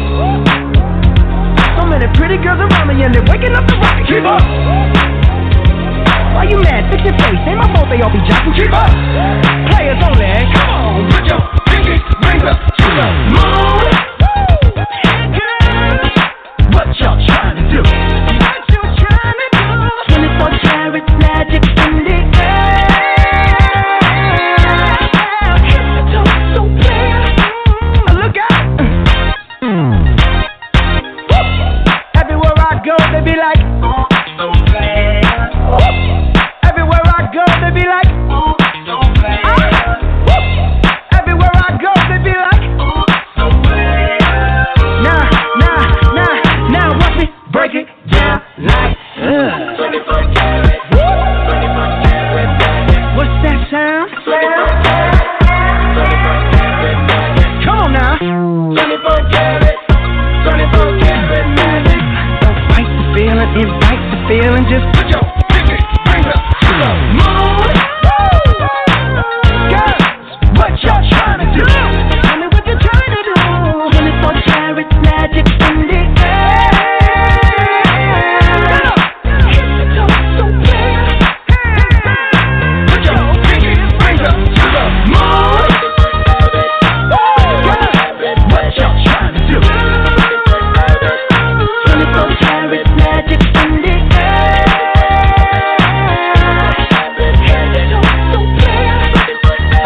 So many pretty girls around me and they're waking up the rocket. Keep up. Why you mad? Fix your face. Ain't my fault they all be jocking. Keep up. Players only. Come on, put your pinky rings up to the moon. Hey girls, what y'all trying to do? What you trying to do? 24 karat magic in the air. Hit the toe so clear. Look out. Everywhere I go, they be like, oh, so bad. Everywhere I go, they be like, oh, so bad. Everywhere I go, they be like, oh, so bad. Now, watch me break it down like, 24 karat, 24 karat magic. What's that sound? 24 karat, 24 karat magic. Come on now. 24 karat, 24 karat magic. Don't fight the feeling, invite the feeling, just put your pinky rings up to the moon. Girls, what y'all trying to do? Tell me what you're trying to do. 24 karat magic in the air. Hit the toe so clear. Put your pinky rings up to the moon. Girls, what y'all trying to do? 24 karat magic in the air.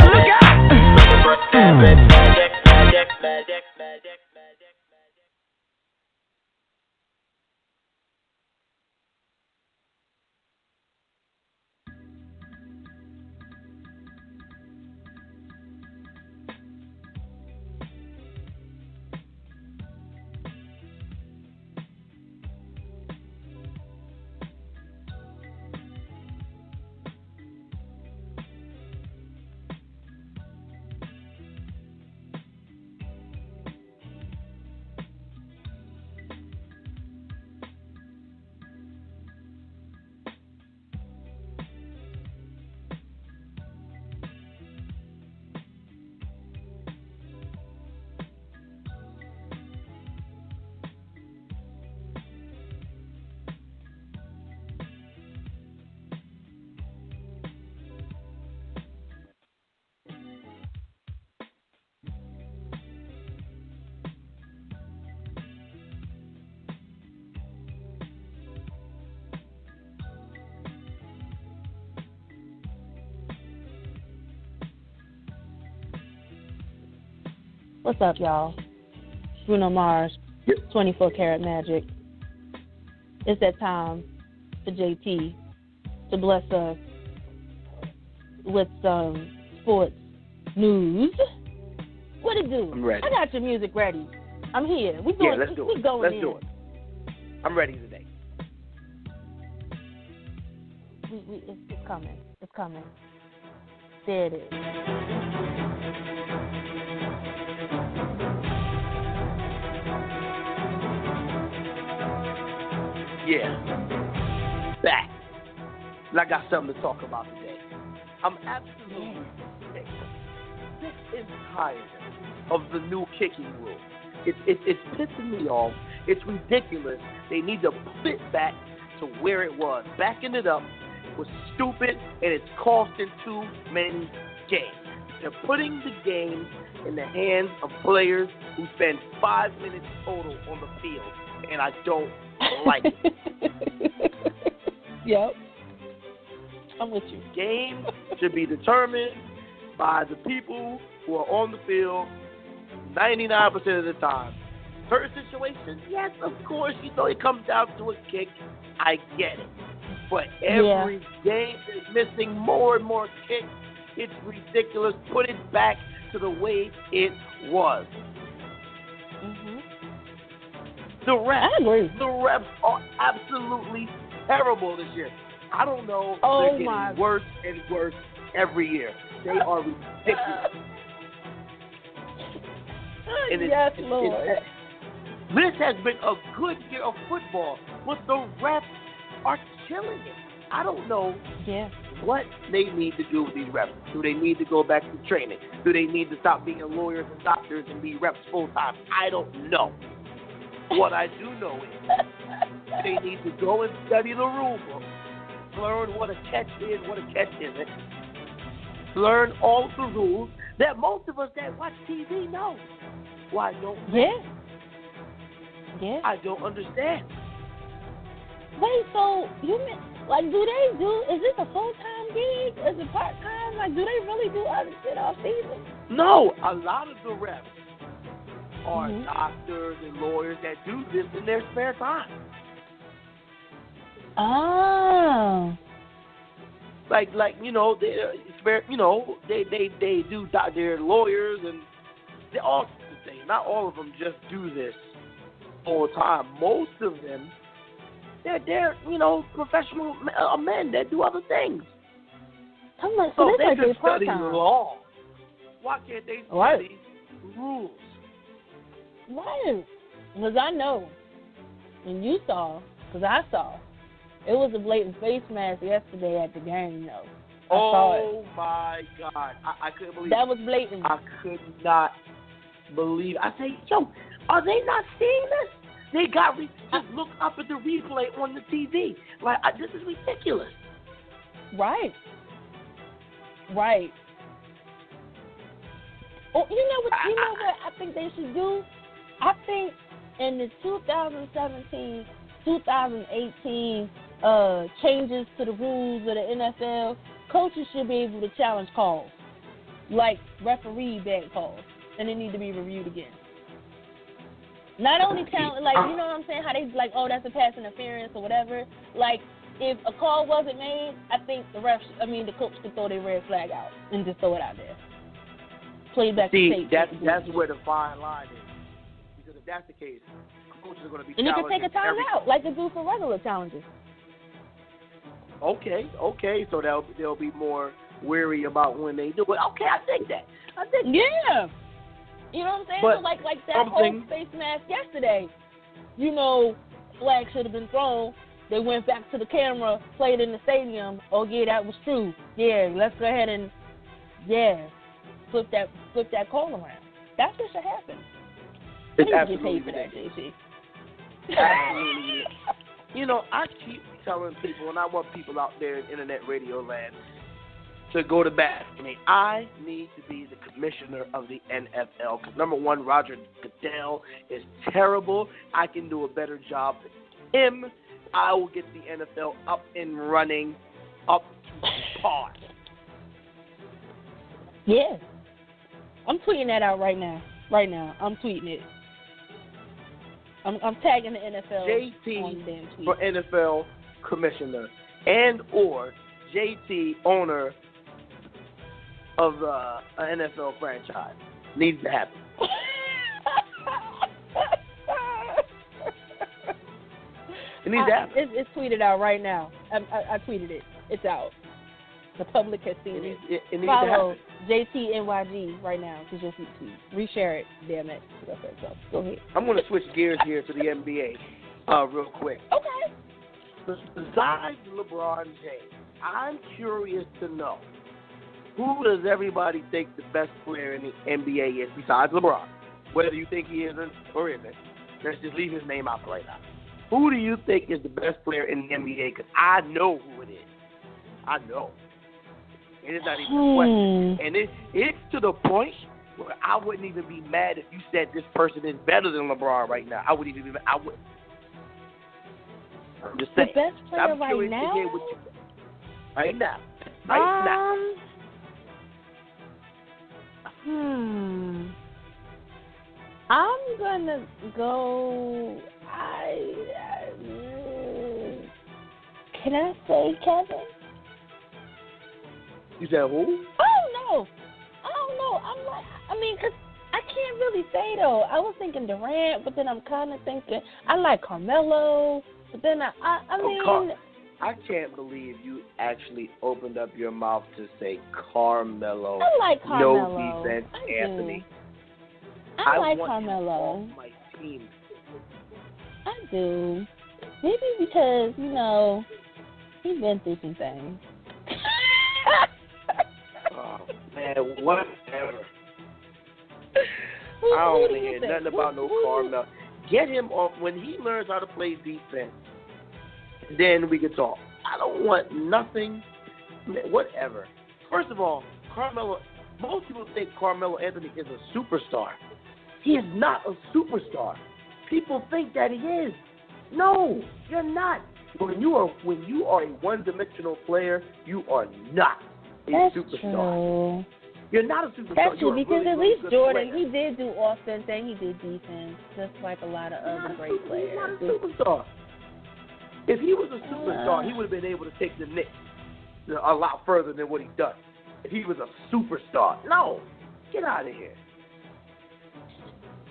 Look out. Magic, magic, magic, magic, magic, magic. What's up, y'all? Bruno Mars, 24 Karat Magic. It's that time for JT to bless us with some sports news. What it do? I'm ready. I got your music ready. I'm here. We going, let's do we it. Going let's in. do it. I'm ready today. It's coming. It's coming. There it is. Yeah. Back. And I got something to talk about today. I'm absolutely sick and tired of the new kicking rule. It's pissing me off. It's ridiculous. They need to put it back to where it was. Backing it up was stupid, and it's costing too many games. They're putting the game in the hands of players who spend 5 minutes total on the field, and I don't like it. Yep. I'm with you. Games should be determined by the people who are on the field 99% of the time. Certain situations, yes, of course, it comes down to a kick. I get it. But every game is missing more and more kicks. It's ridiculous. Put it back to the way it was. Mm-hmm. The refs, I agree. The refs are absolutely terrible this year. I don't know. Oh, they're getting worse and worse every year. They are ridiculous. Yes, Lord. This has been a good year of football, but the refs are killing it. I don't know what they need to do with these refs. Do they need to go back to training? Do they need to stop being lawyers and doctors and be refs full time? I don't know. What I do know is they need to go and study the rule book, learn what a catch is, what a catch isn't, learn all the rules that most of us that watch TV know. Why don't they? Yeah. I don't understand. Wait, so you mean, is this a full-time gig? Is it part-time? Like, do they really do other shit off season? No, a lot of the refs are doctors and lawyers that do this in their spare time. Oh. Like they do. They're lawyers and they all the same. Not all of them just do this all the time. Most of them, they're professional men that do other things. So they like can study law. Why can't they study rules? Right. Because I know, and you saw, because I saw, it was a blatant face mask yesterday at the game, though. I saw it. My God. I couldn't believe that was blatant. I could not believe. I say, are they not seeing this? They got just look up at the replay on the TV. Like, this is ridiculous. Right. Oh, you know what I think they should do? I think in the 2017-2018 changes to the rules of the NFL, coaches should be able to challenge calls, like referee bad calls, and they need to be reviewed again. Not only challenge, like, you know what I'm saying, how they like, oh, that's a pass interference or whatever. Like, if a call wasn't made, I think the coach could throw their red flag out and just throw it out there. Play back the tape. That's where the fine line is. Because if that's the case, coaches are going to be and challenging. And you can take a timeout like they do for regular challenges. Okay. So they'll be more wary about when they do it. Okay, I think that. Yeah. You know what I'm saying? But so like that whole face mask yesterday, flag should have been thrown. They went back to the camera, played in the stadium. Oh, yeah, that was true. Yeah, let's go ahead and, flip that call around. That's what should happen. It's I absolutely get paid for that, JC. Absolutely. I keep telling people, and I want people out there in internet radio land to go to bat. I need to be the commissioner of the NFL because, number one, Roger Goodell is terrible. I can do a better job than him. I will get the NFL up and running, up to par. Yeah. I'm tweeting that out right now. I'm tweeting it. I'm tagging the NFL JT on the damn tweet. For NFL commissioner and or JT owner of an NFL franchise. Needs to happen. It needs to happen. It's tweeted out right now. I tweeted it. It's out. The public has seen it. It needs Follow to happen. JTNYG right now to just tweet. Reshare it. Damn it. Go ahead. I'm going to switch gears here to the NBA real quick. Okay. Besides LeBron James, I'm curious to know, who does everybody think the best player in the NBA is besides LeBron? Whether you think he is or isn't, let's just leave his name out right now. Who do you think is the best player in the NBA? Because I know who it is. I know. It is not even a question. And it's to the point where I wouldn't even be mad if you said this person is better than LeBron right now. I wouldn't even be mad. I wouldn't. I'm just saying. The best player I'm right now? Right now. Right now. I'm gonna go. Can I say Kevin? You said who? I don't know. I'm like, cause I can't really say though. I was thinking Durant, but then I'm kind of thinking I like Carmelo, but then I can't believe you actually opened up your mouth to say Carmelo. I like Carmelo. No defense, Anthony. I like want Carmelo. him off my team. I do. Maybe because, he's been through some things. Oh, man, whatever. I don't want to hear nothing about no Carmelo. Get him off when he learns how to play defense. Then we can talk. I don't want nothing, whatever. First of all, Carmelo, most people think Carmelo Anthony is a superstar. He is not a superstar. People think that he is. No, you're not. When you are a one-dimensional player, you are not a superstar. True. You're not a superstar. That's true, because at least Jordan, player. he did do offense and he did defense, just like a lot of other great players. He's not a superstar. If he was a superstar, he would have been able to take the Knicks a lot further than what he does. If he was a superstar. No. Get out of here.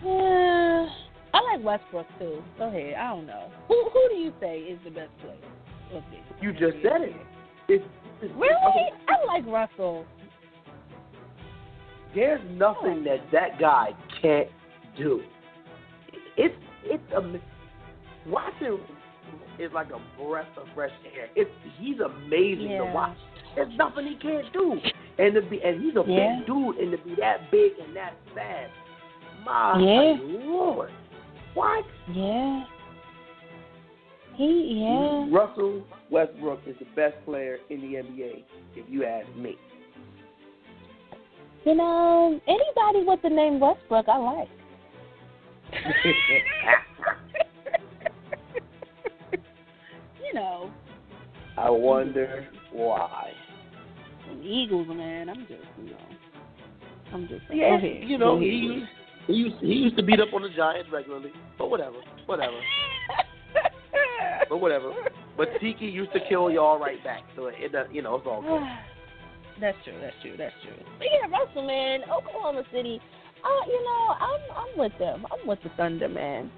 Yeah. I like Westbrook, too. Go ahead. I don't know. Who do you say is the best player of this? You just said it. Really? I like Russell. There's nothing that guy can't do. Watching is like a breath of fresh air. He's amazing to watch. There's nothing he can't do. And he's a big dude, and to be that big and that fast. My Lord. What? Yeah. Russell Westbrook is the best player in the NBA, if you ask me. Anybody with the name Westbrook, I like. I wonder why. The Eagles, man. I'm just saying. Yeah, he used to beat up on the Giants regularly, but whatever. But Tiki used to kill y'all right back, so it's all good. That's true. But yeah, Russell, man, Oklahoma City. I'm with them. I'm with the Thunder, man.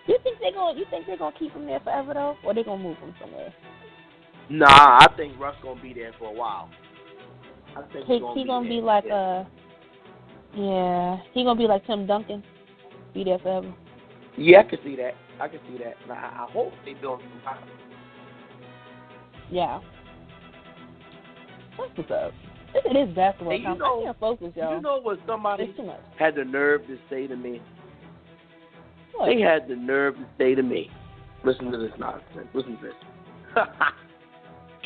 You think they're gonna keep him there forever though, or they gonna move him somewhere? Nah, I think Russ gonna be there for a while. I think he gonna be like he gonna be like Tim Duncan, be there forever. Yeah, I can see that. And I hope they build some time. Yeah. That's what's up. It is basketball time. I can't focus, y'all. You know what somebody had the nerve to say to me? What? They had the nerve to say to me, listen to this nonsense. Listen to this.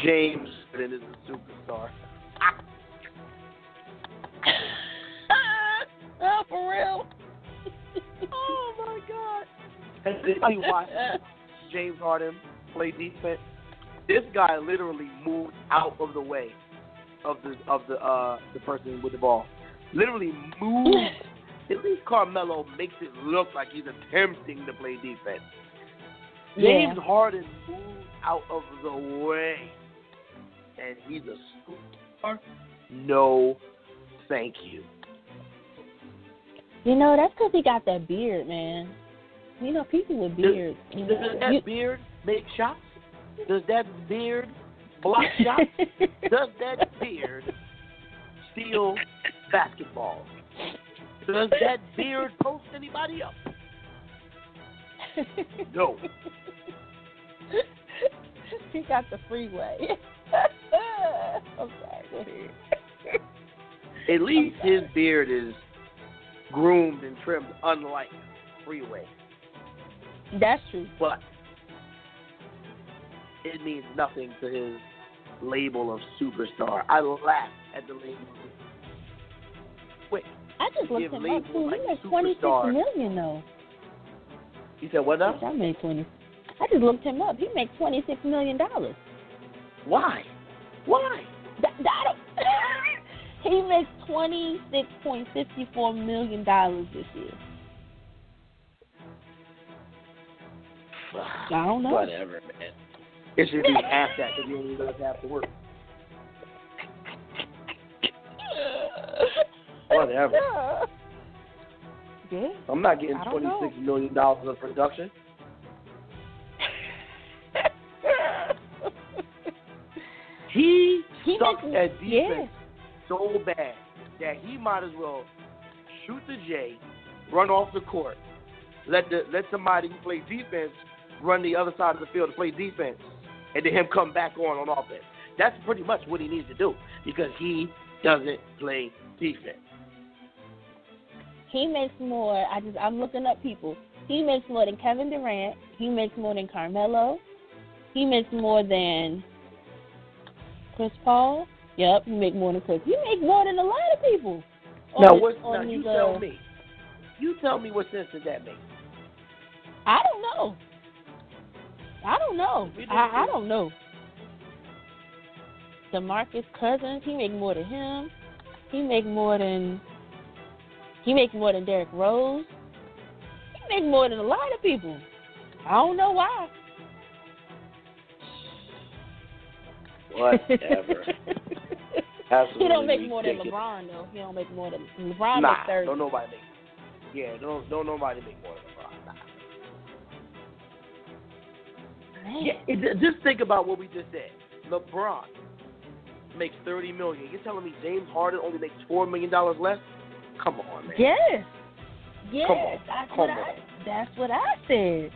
James Harden is a superstar. Oh, for real? Oh, my God. Has anybody watched James Harden play defense? This guy literally moved out of the way of the person with the ball. Literally moved. At least Carmelo makes it look like he's attempting to play defense. James Harden moved out of the way. And he's a superstar? No, thank you. That's because he got that beard, man. People with beards. Does that beard make shots? Does that beard block shots? Does that beard steal basketballs? Does that beard post anybody up? No. He got the freeway. I'm sorry, go ahead. At least his beard is groomed and trimmed, unlike Freeway. That's true. But it means nothing to his label of superstar. I laugh at the label. Wait. I just looked him up, too. He made $26 million, though. You said what now? I just looked him up. He makes $26 million. Why? He makes $26.54 million this year. I don't know. Whatever, man. It should be half that because he only does half the work. Whatever. Yeah. I'm not getting $26 million of production. He sucks at defense so bad that he might as well shoot the J, run off the court, let somebody who plays defense run the other side of the field to play defense, and then him come back on offense. That's pretty much what he needs to do because he doesn't play defense. He makes more. I'm looking up people. He makes more than Kevin Durant. He makes more than Carmelo. He makes more than Chris Paul. Yep, he makes more than Chris. He makes more than a lot of people. You tell me what sense does that make? I don't know. I don't know. DeMarcus Cousins, he make more than him. He make more than Derrick Rose. He make more than a lot of people. I don't know why. Whatever. He don't make more than LeBron though. He don't make more than LeBron. Nah, makes 30. Don't nobody make. Yeah, don't nobody make more than LeBron. Nah. Man. Yeah, just think about what we just said. LeBron makes $30 million. You're telling me James Harden only makes $4 million less? Come on, man. Yes. Come on. That's what I said.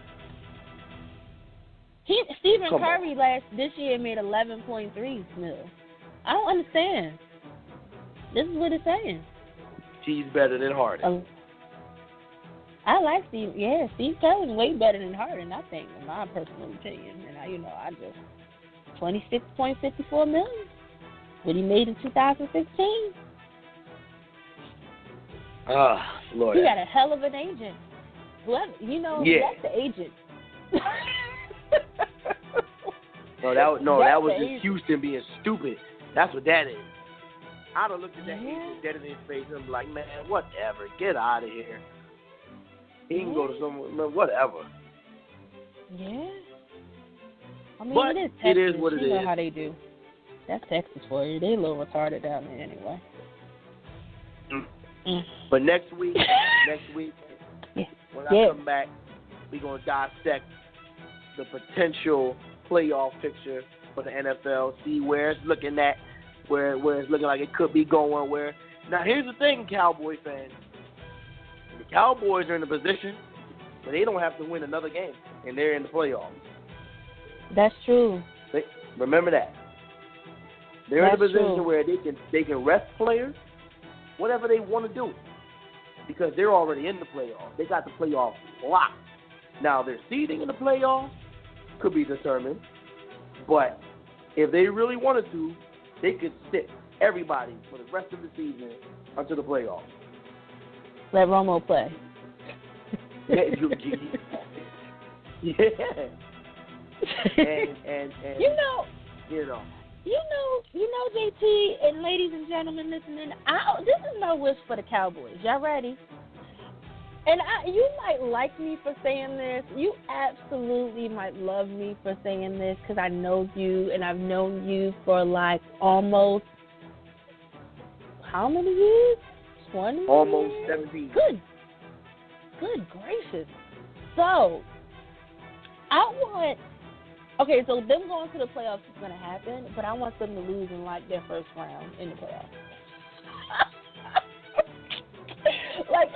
Stephen Curry this year made 11.3 mil. I don't understand. This is what it's saying. He's better than Harden. I like Steve. Yeah, Steve Curry's way better than Harden, I think, in my personal opinion. And I just $26.54 million. What he made in 2016. Lord. He got a hell of an agent. Whoever, that's the agent. that was just Houston being stupid. That's what that is. I'd have looked at that agent dead in his face and be like, man, whatever, get out of here. He can go to somewhere, whatever. Yeah. I mean, but it is Texas. It is what it is. You know how they do. That's Texas for you. They a little retarded down there anyway. But next week, when I come back, we're going to dissect the potential playoff picture for the NFL, see where it's looking at, where it's looking like it could be going where. Now, here's the thing, Cowboy fans. The Cowboys are in a position where they don't have to win another game, and they're in the playoffs. That's true. Remember that. They're in a position where they can rest players, whatever they want to do, because they're already in the playoffs. They got the playoffs locked. Now, their seeding in the playoffs could be determined, but if they really wanted to, they could sit everybody for the rest of the season until the playoffs. Let Romo play. Yeah. And JT and ladies and gentlemen listening, this is my wish for the Cowboys. Y'all ready? And you might like me for saying this. You absolutely might love me for saying this because I know you and I've known you for like almost how many years? 20? Almost 17. Good gracious. So, okay, so them going to the playoffs is going to happen, but I want them to lose in, like, their first round in the playoffs.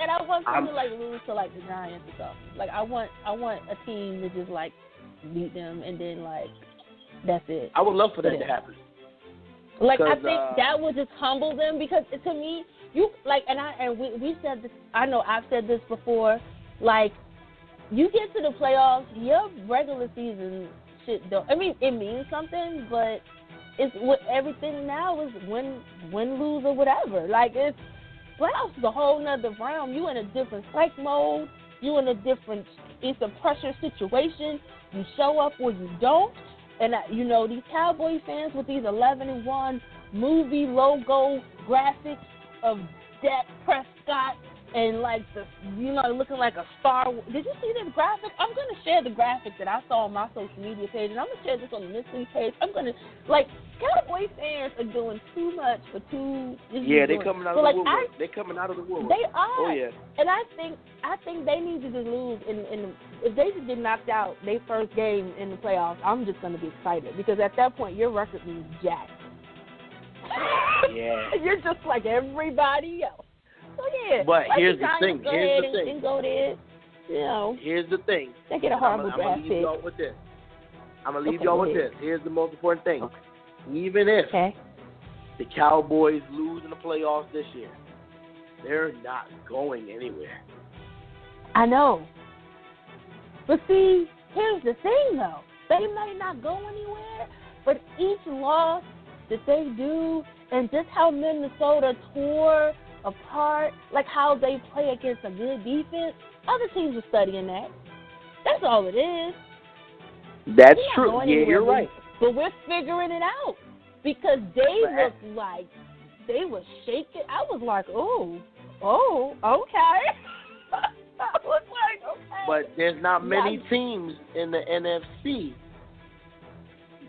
And I want them to, like, lose to, like, the Giants or something. Like, I want a team to just, like, beat them and then, like, that's it. I would love for that to happen. Like, I think that would just humble them because, to me, we said this, I know I've said this before, like, you get to the playoffs, your regular season shit don't, I mean, it means something, but it's what everything now is win, lose, or whatever. Like, it's playoffs is a whole nother realm. You in a different psych mode. You in a different, it's a pressure situation. You show up or you don't. And, these Cowboy fans with these 11-1 movie logo graphics of Dak Prescott and like the, looking like a star. Did you see this graphic? I'm gonna share the graphic that I saw on my social media page, and I'm gonna share this on the Misslee page. Cowboy fans are doing too much for too. Yeah, they're coming out of the woodwork. They're coming out of the woodwork. They are. Oh yeah. And I think they needed to lose. If they just get knocked out their first game in the playoffs, I'm just gonna be excited because at that point your record means jack. Yeah. You're just like everybody else. So yeah. But here's the thing. And go there. Here's the thing. They get a horrible draft pick. I'm gonna leave y'all with this. Here's the most important thing. Okay. Even if the Cowboys lose in the playoffs this year, they're not going anywhere. I know. But see, here's the thing though. They may not go anywhere, but each loss that they do and just how Minnesota tore apart, like how they play against a good defense, other teams are studying that. That's all it is. That's true. Yeah, you're right. But we're figuring it out because they looked like they were shaking. I was like, oh, okay. I was like, okay. But there's not many teams in the NFC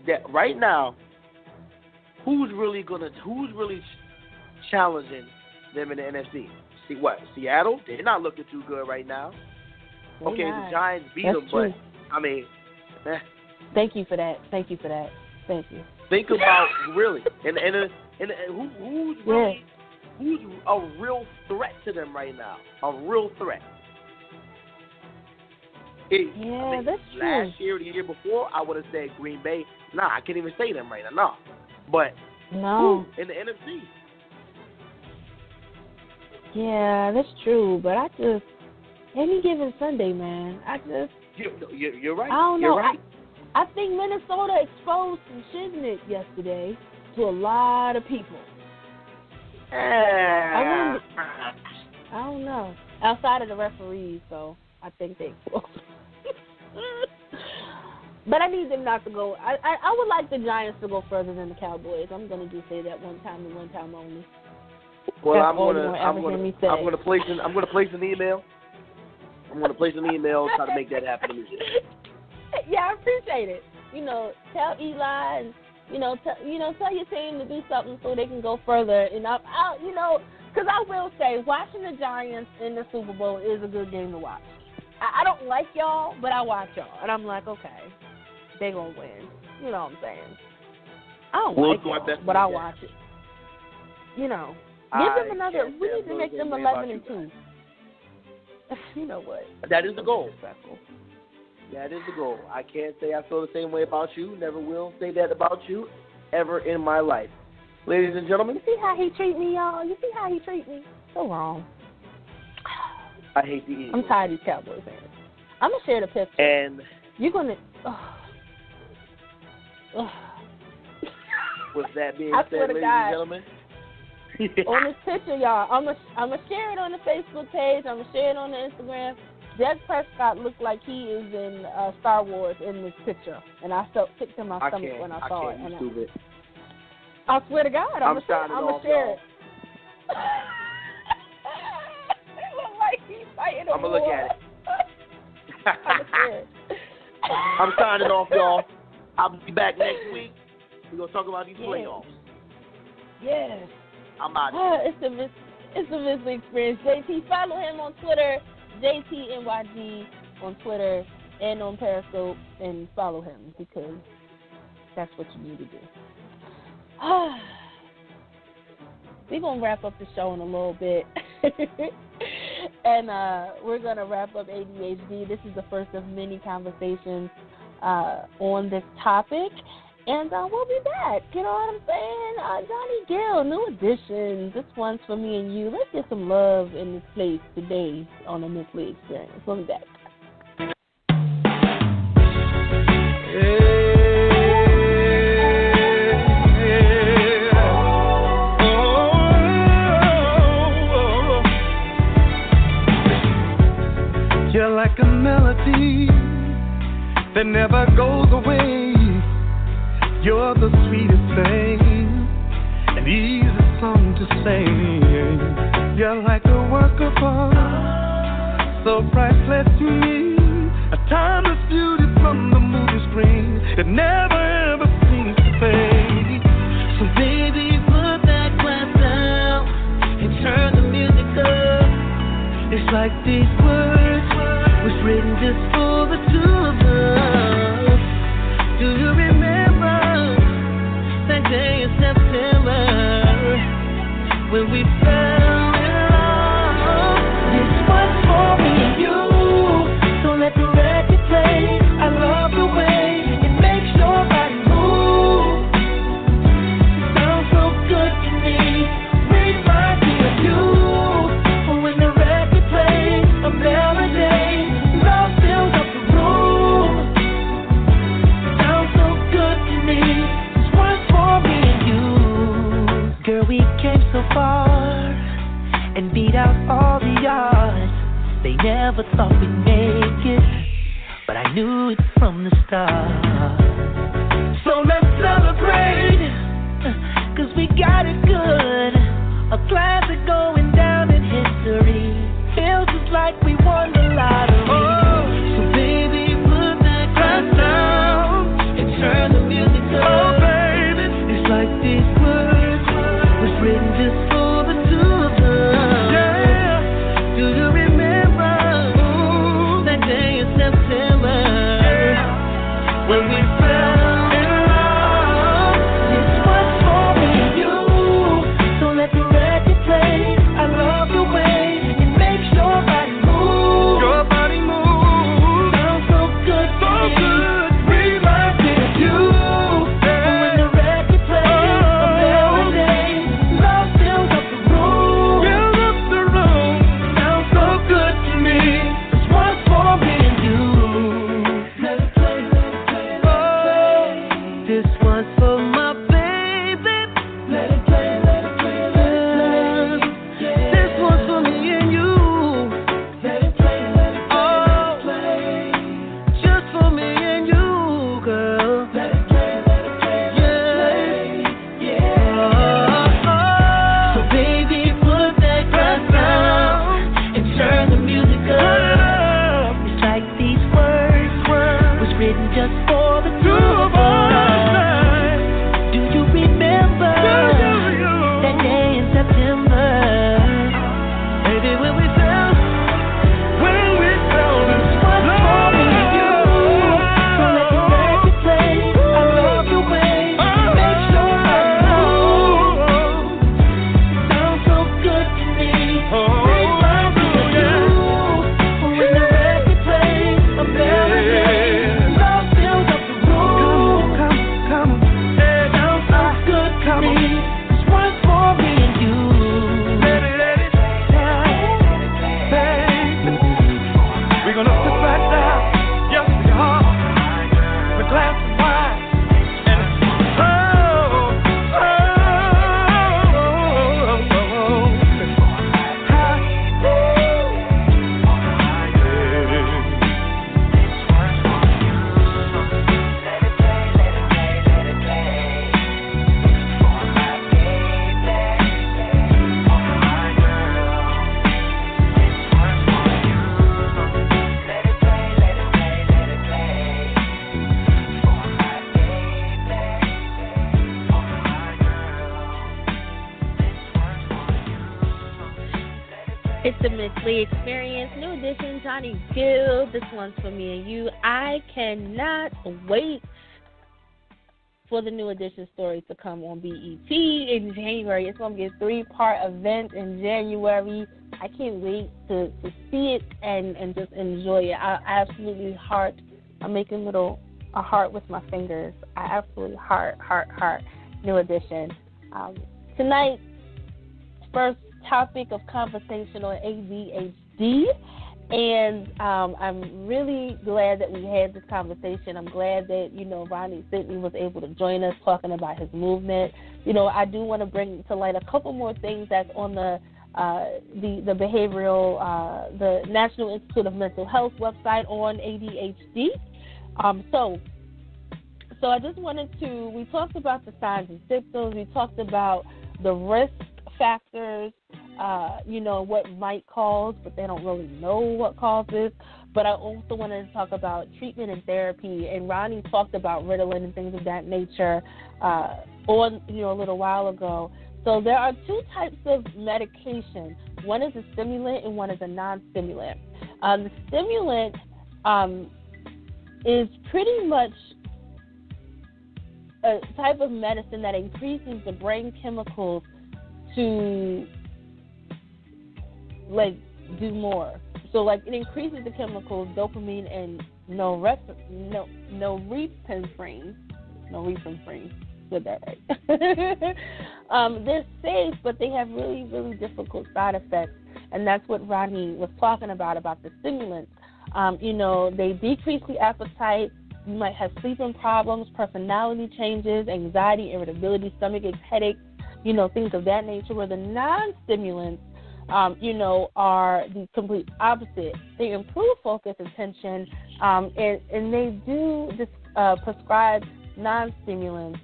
that right now. Who's really challenging them in the NFC? See what? Seattle? They're not looking too good right now. Okay, the Giants beat them, but I mean. Thank you for that. Thank you. Think about really, and who's a real threat to them right now? A real threat. That's true. Last year, the year before, I would have said Green Bay. Nah, I can't even say them right now. No, but no in the NFC. Yeah, that's true. But I just any given Sunday, man, You're right. I don't know. You're right. I think Minnesota exposed some shiznit yesterday to a lot of people. I don't know. Outside of the referees, so I think they exposed. But I need them not to go. I would like the Giants to go further than the Cowboys. I'm going to just say that one time and one time only. Well, I'm going to place an email. I'm going to place an email try to make that happen. Yeah, I appreciate it. Tell Eli and tell your team to do something so they can go further. And because I will say, watching the Giants in the Super Bowl is a good game to watch. I don't like y'all, but I watch y'all, and I'm like, okay, they gonna win. You know what I'm saying? I don't like y'all, but I watch it. Give them another. We need to make them 11-2. You know what? That is the goal. That is the goal. I can't say I feel the same way about you. Never will say that about you ever in my life. Ladies and gentlemen. You see how he treat me, y'all? You see how he treat me? So wrong. I hate the Eagles. I'm tired of these Cowboys fans. I'm going to share the picture. And you're going to... With that being said, ladies and gentlemen. On this picture, y'all, I'm gonna share it on the Facebook page. I'm going to share it on the Instagram. Dak Prescott looked like he is in Star Wars in this picture. And I felt sick to my stomach when I saw it. Stupid. I swear to God, I'm going to share it. It looked like he's fighting I'm going to look at it. I'm signing off, y'all. I'll be back next week. We're going to talk about these playoffs. Yes. I'm out. It's the Misslee Experience. JT, follow him on Twitter, JTNYG on Twitter and on Periscope, and follow him because that's what you need to do. We're going to wrap up the show in a little bit. And we're going to wrap up ADHD. This is the first of many conversations on this topic. And we'll be back. You know what I'm saying? Johnny Gill, new edition. This one's for me and you. Let's get some love in this place today on the Misslee Experience. We'll be back. You're like a melody that never goes away. You're the sweetest thing, and an easy song to sing. You're like a work of art, so priceless to me. A timeless beauty from the movie screen. It never ever seems to fade. So baby, put that glass down and turn the music up. It's like these words was written just for the two of us. Do you remember that day in September when we fell in love? This one's for me and you. Don't let the record play. I love the way it makes your body move. It sounds so good to me. Reminds me of you. When the record plays a melody, love fills up the room. Sounds so good to me. This one's for me and you. Girl, we came so far and beat out all the odds. They never thought we'd make it, but I knew it from the start. So let's celebrate, 'cause we got it good. A classic going down in history. Feels just like we won the lottery. So baby, put that glass down and turn the music up. Oh, baby, it's like these words was written just for the two of us. yeah. Do you remember that day in September when we fell in love? This one's for me and you. Don't let the record play. I love the way it makes your body move. Your body moves. Sounds so good to So me. good. Reminds me of you. When the record plays a melody, love fills up the room. Fill up the room. Sounds so good to me. This one's for me and you. Let it play, let it play, let it play. This one's for my baby. Let it play, let it play, let it play. This one's for me and you. Let it play, let it play, let it play. Just for me and you, girl. Let it play, let it play, let it play. Yeah. So baby, put that glass down and turn the music up. It's like these words was written just for the two of us. Do you remember that day in September? Baby, when we fell in love. Don't let the record play. I love the way it makes your body move. Sounds so good to me. Reminds me of you. When the record plays a melody, love fills up the room. Come on. Sounds so good to me. This one's for me and you. Let it We're gonna sit back down, yes we are, with a glass of wine, and It's the Miss Lee Experience, new edition, Johnny Gill. This one's for me and you. I cannot wait for the new edition story to come on BET in January. It's going to be a 3-part event in January. I can't wait to see it and just enjoy it. I absolutely heart. I'm making a heart with my fingers. I absolutely heart. New edition. Tonight, first topic of conversation on ADHD, and I'm really glad that we had this conversation. I'm glad that Ronnie Sidney was able to join us talking about his movement. I do want to bring to light a couple more things that's on the behavioral, the National Institute of Mental Health website on ADHD. So I just wanted to. We talked about the signs and symptoms. We talked about the risk factors, what might cause, but they don't really know what causes. But I also wanted to talk about treatment and therapy, and Ronnie talked about Ritalin and things of that nature a little while ago. So there are two types of medication. One is a stimulant and one is a non-stimulant. The stimulant is pretty much a type of medicine that increases the brain chemicals to, do more. So, it increases the chemicals dopamine and norepinephrine. Said that right. They're safe, but they have really, really difficult side effects, and that's what Ronnie was talking about the stimulants. They decrease the appetite. You might have sleeping problems, personality changes, anxiety, irritability, stomachaches, headaches, things of that nature, where the non-stimulants are the complete opposite. They improve focus, attention, and they do prescribe non-stimulants,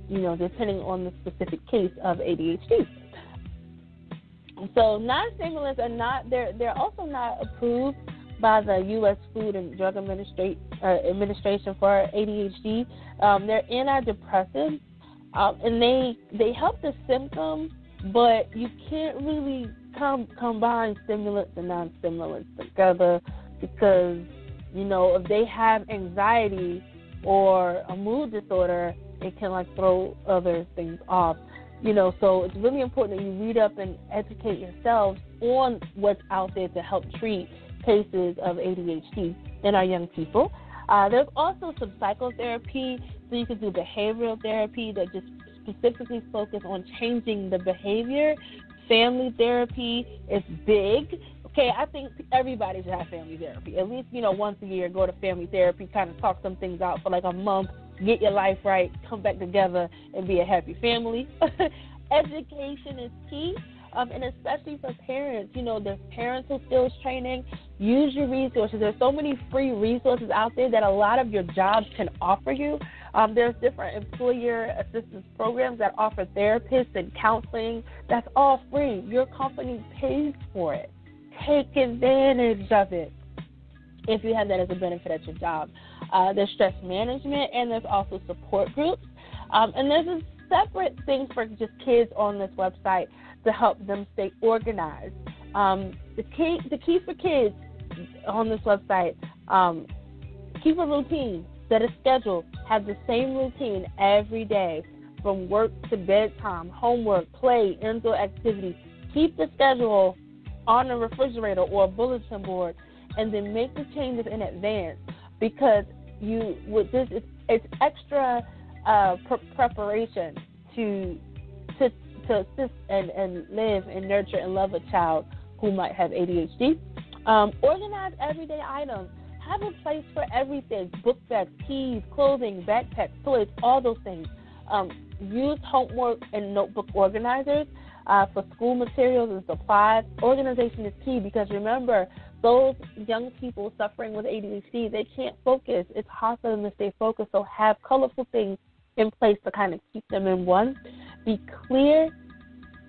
depending on the specific case of ADHD. So non-stimulants they're also not approved by the U.S. Food and Drug Administration for ADHD. They're antidepressants, and they help the symptoms, but you can't really combine stimulants and non-stimulants together because, if they have anxiety or a mood disorder, it can throw other things off. So it's really important that you read up and educate yourselves on what's out there to help treat cases of ADHD in our young people. There's also some psychotherapy, so you can do behavioral therapy that just specifically focus on changing the behavior. Family therapy is big. Okay, I think everybody should have family therapy. At least, once a year, go to family therapy, kind of talk some things out for a month, get your life right, come back together, and be a happy family. Education is key, and especially for parents. There's parental skills training. Use your resources. There's so many free resources out there that a lot of your jobs can offer you. There's different employer assistance programs that offer therapists and counseling. That's all free. Your company pays for it. Take advantage of it if you have that as a benefit at your job. There's stress management, and there's also support groups. And there's a separate thing for just kids on this website to help them stay organized. The key for kids on this website, keep a routine, set a schedule, have the same routine every day from work to bedtime, homework, play, indoor activities. Keep the schedule on a refrigerator or a bulletin board, and then make the changes in advance, because it's extra preparation to assist and live and nurture and love a child who might have ADHD. Organize everyday items. Have a place for everything: book bags, keys, clothing, backpacks, toys, all those things. Use homework and notebook organizers for school materials and supplies. Organization is key, because remember, those young people suffering with ADHD, they can't focus. It's hard for them to stay focused, so have colorful things in place to kind of keep them in one. Be clear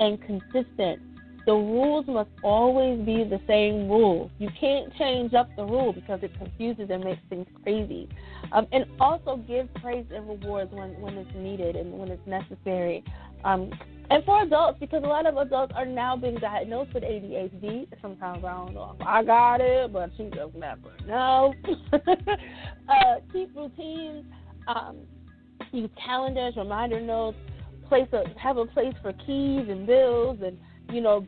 and consistent. The rules must always be the same rules. You can't change up the rule because it confuses and makes things crazy. And also give praise and rewards when it's needed and when it's necessary. And for adults, because a lot of adults are now being diagnosed with ADHD. Sometimes I don't know if I got it, but you just never know. Keep routines, use calendars, reminder notes, have a place for keys and bills, and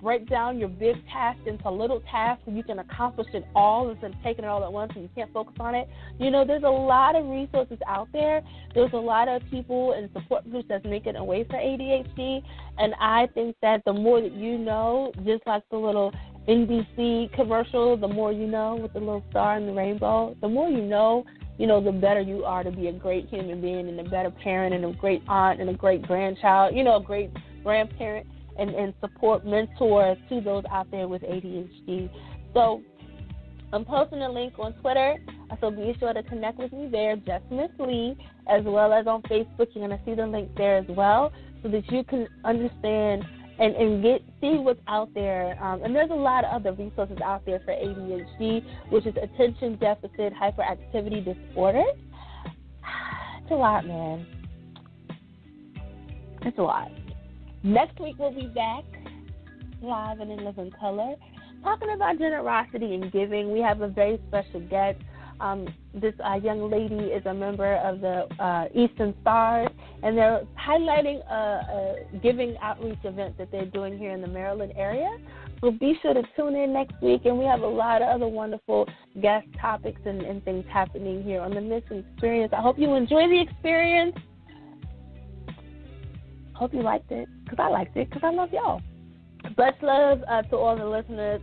break down your big task into little tasks so you can accomplish it all instead of taking it all at once and you can't focus on it. There's a lot of resources out there. There's a lot of people and support groups that's making a way for ADHD, and I think that the more that you know, just like the little NBC commercial, the more you know, with the little star and the rainbow, the more you know, the better you are to be a great human being and a better parent and a great aunt and a great grandchild, a great grandparent. And support mentors to those out there with ADHD. So I'm posting a link on Twitter, so be sure to connect with me there, Justmisslee, as well as on Facebook. You're going to see the link there as well. so that you can understand and see what's out there. And there's a lot of other resources out there for ADHD, which is Attention Deficit Hyperactivity Disorder. It's a lot, man. It's a lot. Next week we'll be back live and in living color, talking about generosity and giving. We have a very special guest. This young lady is a member of the Eastern Stars, and they're highlighting a giving outreach event that they're doing here in the Maryland area. So be sure to tune in next week, and we have a lot of other wonderful guest topics and things happening here on the Missing Experience. I hope you enjoy the experience. Hope you liked it, because I liked it, because I love y'all. Much love to all the listeners.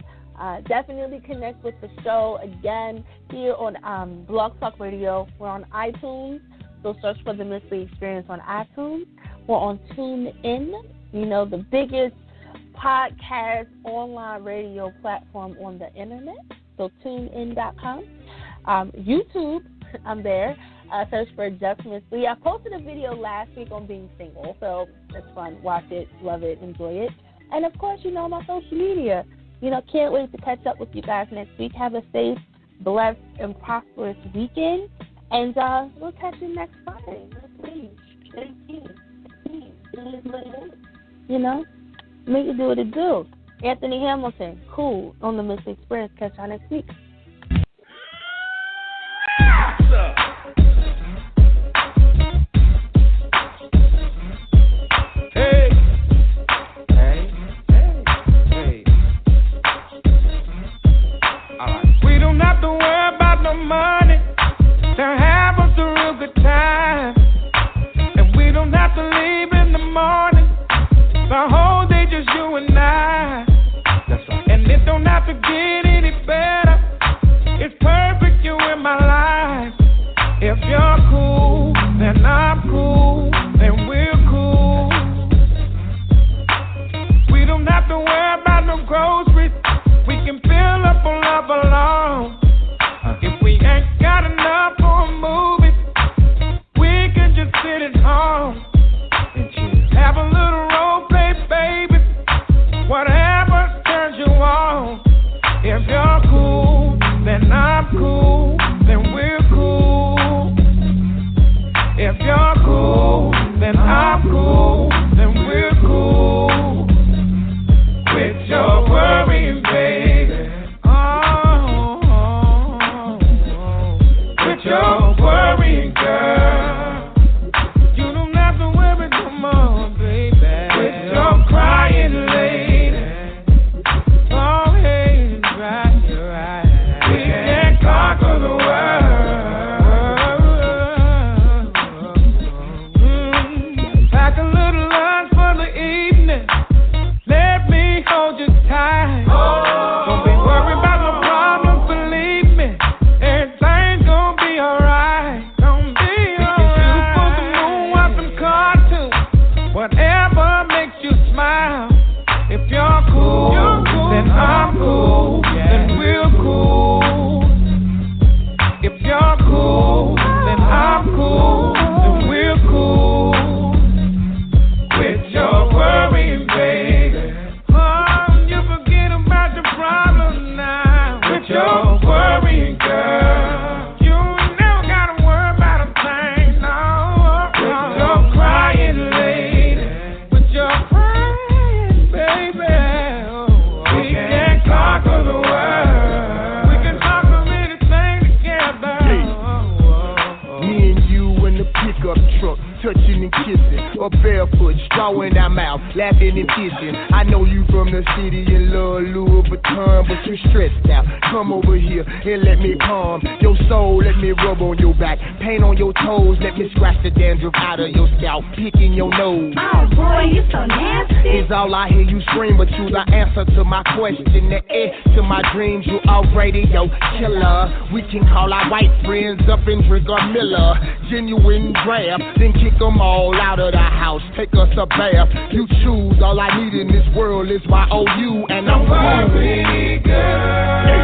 Definitely connect with the show again here on Blog Talk Radio. We're on iTunes, so search for the Justmisslee Experience on iTunes. We're on TuneIn, the biggest podcast online radio platform on the internet, so tunein.com. YouTube, I'm there. Search for Justmisslee. I posted a video last week on being single, so it's fun. Watch it, love it, enjoy it. And, of course, my social media. Can't wait to catch up with you guys next week. Have a safe, blessed, and prosperous weekend. And we'll catch you next Friday. Make it do what it do. Anthony Hamilton, cool, on the Missing Experience. Catch y'all next week. Money to have us a real good time, and we don't have to leave in the morning. The whole day just you and I. That's right. And it don't have to get any better. It's perfect, you in my life. If you're cool, then I'm cool, then we're cool. We don't have to worry about no groceries. We can fill up on love alone. If we ain't got enough for a movie, we can just sit at home and chill. Have a little role play, baby. Whatever turns you on. If you're cool, then I'm cool, then we're cool. If you're cool, then I'm cool, then we're cool. Quit your worrying, baby. You're worrying, girl. You don't have to worry no more, baby. Quit your crying, lady. Go ahead and dry your eyes. We can conquer the world. Pack a little lunch for the evening. Let me hold you tight. Don't be worried about no problems, believe me. Everything's gonna be alright. Don't be alright. We can shoot for the moon, watch some cartoons. Whatever makes you smile. If you're cool, then I'm cool, then we're cool. If you're cool, then I'm cool, then we're cool. Quit your worrying, baby. Oh, you forget about your problems now. Quit your worrying, girl. You never gotta worry about a thing, no. Quit your crying, lady. Quit your crying, baby. We can conquer the world. We can conquer anything together. Me and you in the pickup truck, touching and kissing, or barefoot, straw in our mouth, laughing and kissing. I know you from the city and love Louis Vuitton, but you stressed out. Come over here and let me calm your soul. Let me rub on your back, paint on your toes. Let me scratch the dandruff out of your scalp, picking your nose. Oh boy, you so nasty. It's all I hear you scream, but you the answer to my question. The air to my dreams, you a radio killer. We can call our white friends up and drink a Miller. Genuine draft, then kick them all out of the house. Take us a bath. You choose. All I need in this world is my OU, and I'm worry, girl.